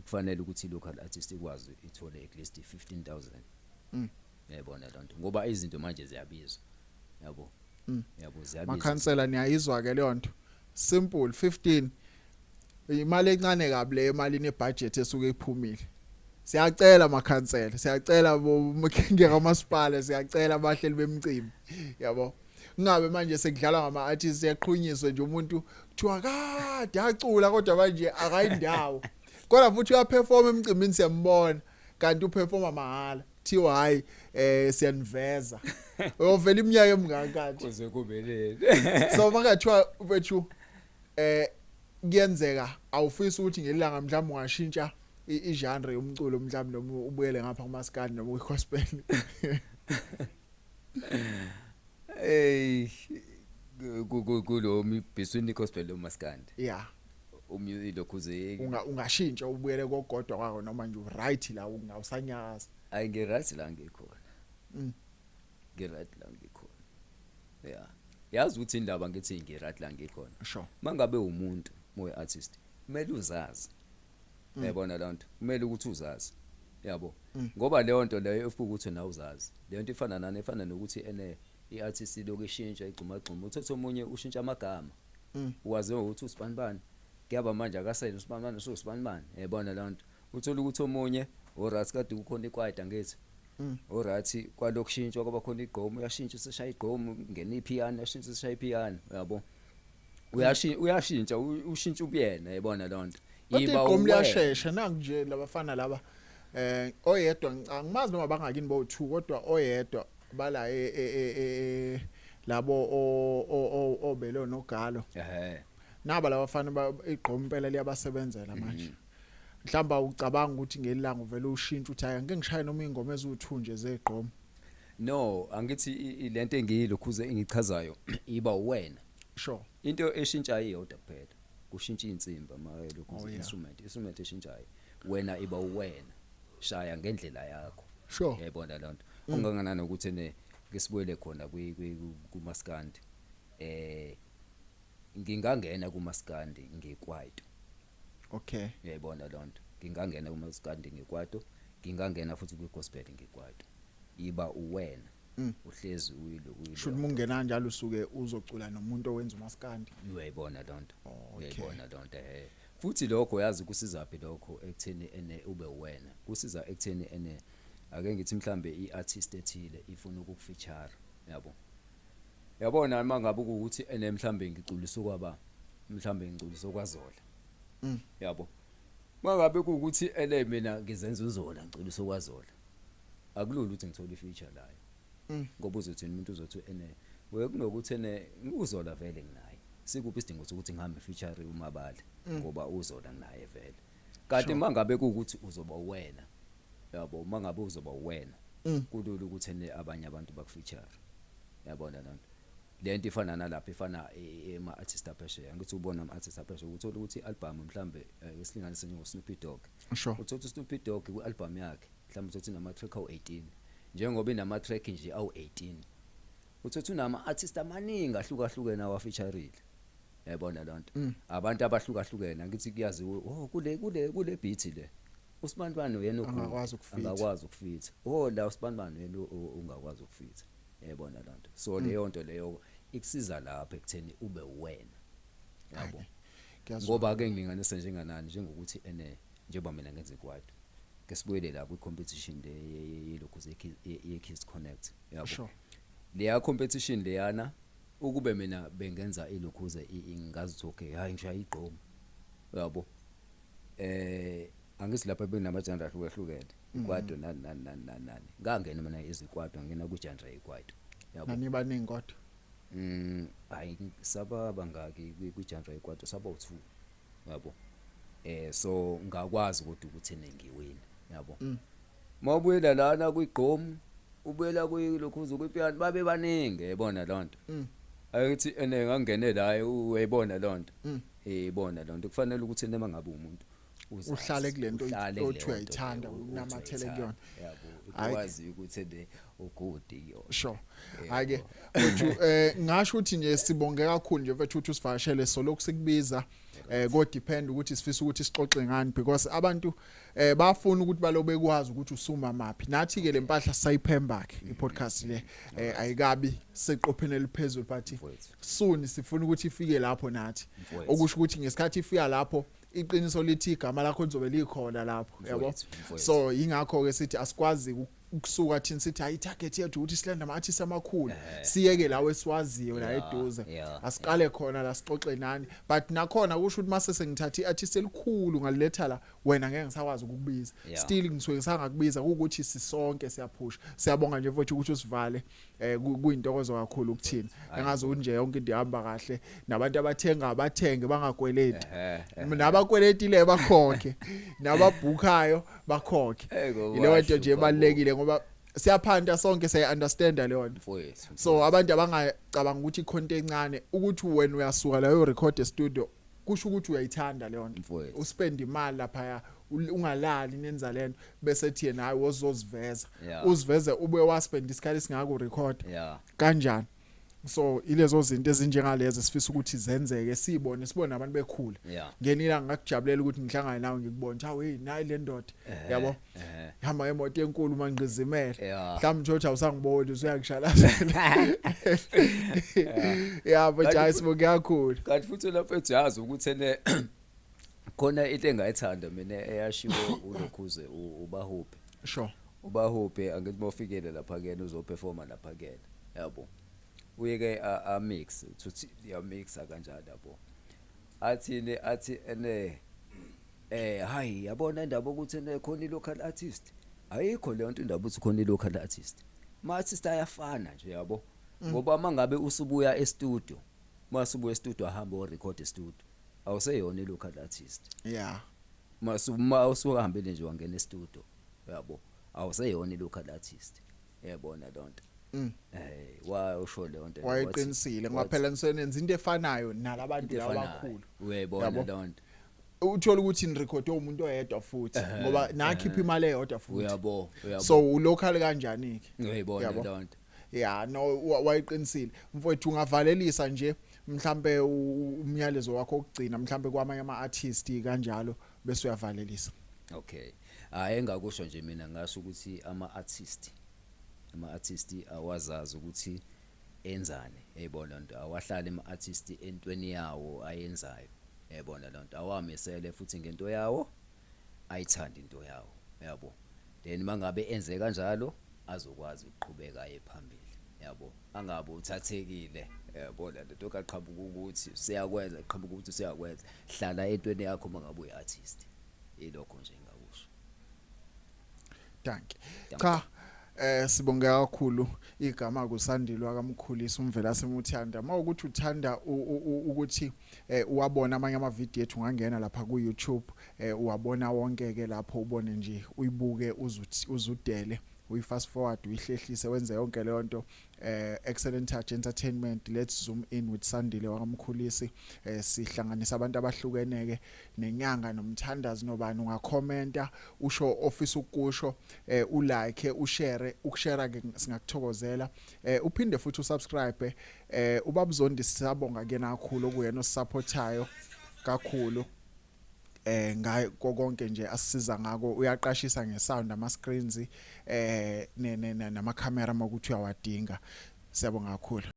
kufanele ukuthi local artist ikwazi ithole at least 15,000 yabona lonto ngoba izinto manje ziyabiza yabo ziyabiza makhansela niyayizwa ke leyo nto simple 15 imali encane kabi le imali nebudget esuke iphumile siyacela makhansela siyacela ngekamasipala siyacela abahleli bemicimbi yabo ngabe manje sekudlala ngama artists yaqhunyiswe nje umuntu kuthiwa kade acula kodwa manje akayindawo kodwa futhi uyaperform emcimbini siyambona kanti uperforma mahala thiwa hayi siyaniveza uyovela iminyaka emingakanje kuze kubelele so makathiwa wethu kuyenzeka awufisa ukuthi ngelanga mhlawumbe ungashintsha igenre yomculo mhlawumbe noma ubuyele ngapha kumaskandi noma gospel kulo between gospel nomaskandi yeah lokhuze ungashintsha ubuyele kogodwa kwakho noma nje right la ungawusanyaza ayingerathi la ngikhona mm ngerathi la ngikhona yeah yazi ukuthi indaba ngithi ngerathi la ngikhona sure mangabe umuntu moya artist kumele uzazi yabona lonto kumele ukuthi uzazi yabo ngoba leyo nto leyo efuka ukuthi na uzazi leyo nto ifana nani efana nokuthi iartist lokishintsha igcuma uthatha omunye ushintsha amagama uwazi ukuthi usibanibani kuyaba manje akasayini usibanibani usibanibani yabona lonto uthola ukuthi omunye orathi kade ukhona iKwaito ngithi orathi kwalokushintshwa kwaba khona igqomo uyashintsha seshaya igqomo ngene ipiano yashintsha seshaya ipiano yabo uyashintsha ushintsha ubuyena yabona lonto yiba igqomo liyashesha nanje labafana laba oyedwa angimazi noma bangakini bo2 kodwa oyedwa bala labo obelo nogalo naba labafana igqomo impela liyabasebenzela manje mhlamba ucabanga ukuthi ngelilanga uvela ushintsha uthi ake ngishaye noma ingoma ezu2 nje zegqomo no angithi lento engiyilokhuze engichazayo iba wena sure into eshintshayo iyodwa kuphela kushintsha insimbi lokhuze instrument eshintshayo wena iba wena shaya ngendlela yakho sure yayibona lonto unganganana ukuthi ngesibuyele khona kumaskandi ngingangena kumaskandi ngeKwaito okay yayibona lonto ngingangena kumaskandi ngeKwaito ngingangena futhi kwigospel ngeKwaito iba uwena uhlezi uyilo should mungena njalo usuke uzocula nomuntu owenza umaskandi uyayibona lonto uyayibona lonto futhi lokho yazi kusizaphi lokho ekutheni ube wena kusiza ekutheni ake ngithi mhlambe iartist ethile ifuna ukukufeature yabo yabona mangabe ukuthi mhlambe ngiculisa kwaba mhlambe ngiculisa kwaZola yabo mangabe ukuthi mina ngizenza uZola ngiculisa kwaZola akulula ukuthi ngithole ifeature layo ngoba uzothini umuntu uzothi we kunokuthi uZola vele nginaye sikuphi isidingo ukuthi ngihambe feature uMABALE ngoba uZola nginaye vele kanti mangabe ukuthi uzoba wena yabo mangabe uzoba wena kulula ukuthi abanye abantu bakufeature yabona lonto lento ifana nalapha ifana ema-artist aphesheya ngithi ubona ama-artist aphesheya uthola ukuthi i-album mhlambe esilinganise njengoSnoopy Dogg uthola uSnoopy Dogg ku-album yakhe mhlambe uthola inama-track awu-18 njengoba inama-track nje awu-18 uthola unama-artist amaningi ahlukahlukene awafeatureile yabona lonto abantu abahlukahlukene ngithi kuyazi kule beat le usibanibani uyena angakwazi ukufitha la usibanibani uyena ungakwazi ukufitha yabona lonto so leyo nto leyo ikusiza lapha ekutheni ube wena yabo ngoba ke ngilinganisa njenganani njengokuthi njengoba mina ngenza iKwaito ngesibuyele la kwi-competition le lokhuze ye-Kids Connect yabo leya competition leyana ukube mina bengenza ilokhuze ingazi okay hayi ngishaya igqomo yabo angithi lapha benamajandla ahlukahlukene iKwaito nani ngangena mina iziKwaito ngena kuJandra iKwaito yabo nani baningi kodwa hayi saba bangaki kuJandra iKwaito saba u2 yabo so ngakwazi ukuthi ngiwina yabo mawubuyela lana kuyigqomo ubuyela kuyilokhuzo kwipiano babe baningi yabona lonto ayithi ngangene la uyayibona lonto ibona lonto kufanele ukuthi nema ngabe umuntu uhlale kulento othi uyayithanda unamathele kuyona yabo ukwazi ukuthi ugudi yo sure ake mfethu ngasho ukuthi nje sibonge kakhulu nje mfethu ukuthi usivakashele so lokhu sikubiza go depend ukuthi sifisa ukuthi sixoxe ngani because abantu bafuna ukuthi balobe kwazi ukuthi usuma mapi nathi ke lempahla sayiphemba ke iPodcast le ayikabi seqophene liphezulu but soon sifuna ukuthi ifike lapho nathi okusho ukuthi ngesikhathi ifika lapho iqiniso lithi igama lakho lizobe likhona lapho yabo so ingakho ke sithi asikwazi ukusuka thina sithi hayi target yethu ukuthi silanda ama-artist amakhulu siyeke lawe esiwaziyo la eduze asiqale khona la sixoxe nani but nakhona kusho ukuthi mase sengithatha i-artist elikhulu ngaliletha la wena ngeke ngisakwazi ukukubiza still ngisuke ngisangakubiza ukuthi sisonke siyaphusha siyabonga nje mfowethu ukuthi usivale kuyintokozo kakhulu ukuthina engazi ukuthi nje yonke into ihamba kahle nabantu abathenge bangakweleti nabakweleti bakhokhe nababhukayo bakhokhe ile nto nje ebalekile ngoba siyaphanda sonke siya understand leyo nto mfowethu so abantu abangacabanga ukuthi content encane ukuthi wena uyasuka la yo record studio kusho ukuthi uyayithanda leyo nto Mfowethu. uspend imali lapha ungalali nenza lento bese thi yena hayi wozoziveza Yeah. uziveze ube waspend isikhathi singako record yeah kanjani so ilezo zinto ezinjengalezi sifisa ukuthi zenzeke sibone abantu bekhula yeah ngenila ngakujabulela ukuthi ngihlangane nawe ngikubone hawu hey nayi le ndoda yabo hamba emoto enkulu mangqizimele Yeah. mhlawumbe nje awusangiboni usuyangishalaza yeah but Kanti Sfiso kakhulu kanti futhi lapho ethi yazi ukuthi ene khona into engayithanda mina eyashiwo ulokhuze ubahuphe sure ubahuphe angithi mofikele lapha kena uzoperforma lapha kena yabo uyeke a mix uthi ya mix kanjani yabo athi ene hayi yabona indaba ukuthi ene khona local artist ayikho le nto indaba ukuthi khona local artist ma artist ayafana nje yabo ngoba mangabe usubuya e-studio masubuya e-studio ahamba o record studio awuseyona local artist yeah masuma usuhambile nje wangena e-studio yabo awuseyona local artist yabona lonto usho le nto wayeqinisile ngaphela nisenenza into efanayo nalabantu abakhulu uyayibona lonto uthola ukuthi ni record umuntu oyedwa futhi ngoba nakhipha imali eyodwa futhi uyabo so ulocal kanjani ke uyayibona lonto yeah no wayeqinisile mfowethu ungavalelisa nje mhlambe umyalezo wakho okugcina mhlambe kwamanye ama artists kanjalo bese uyavalelisa okay engakusho nje mina ngasho ukuthi ama artists awazazi ukuthi enzani eyibona lonto awahlala ama artists entweni yawo ayenzayo eyibona lonto awamisele futhi ngento yawo ayithanda into yawo yabo then mangabe enze kanjalo azokwazi ukuqhubeka ephambili yabo angabe uthathekile yabona lento kaqhabuka ukuthi siyakwenza qhabuka ukuthi siyakwenza hlala entweni yakho mangabe uyi-artist ilokho nje ngakusho thank cha sibongeka kakhulu igama kusandile wakamkhulisa umvela semuthanda mawukuthi uthanda ukuthi uwabona amanye ama video ethu ungangena lapha ku YouTube uwabona wonke ke lapho ubone nje uyibuke uzudele uyi-fast forward uyihlehlise wenze yonke leyo nto excellent touch entertainment let's zoom in with Sandile wakamkhulisi sihlanganisa abantu abahlukeneke nenyanga nomthandazi nobani ungakhomenta usho office ukusho ulike ushare ukushare ke singakuthokozela uphinde futhi usubscribe ubaba Zondi Syabonga ke nakhulu okuyena osupportayo kakhulu ngaye konke nje asisiza ngako uyaqashisa ngesound ama screens nama camera makuthi uyawadinga siyabonga kakhulu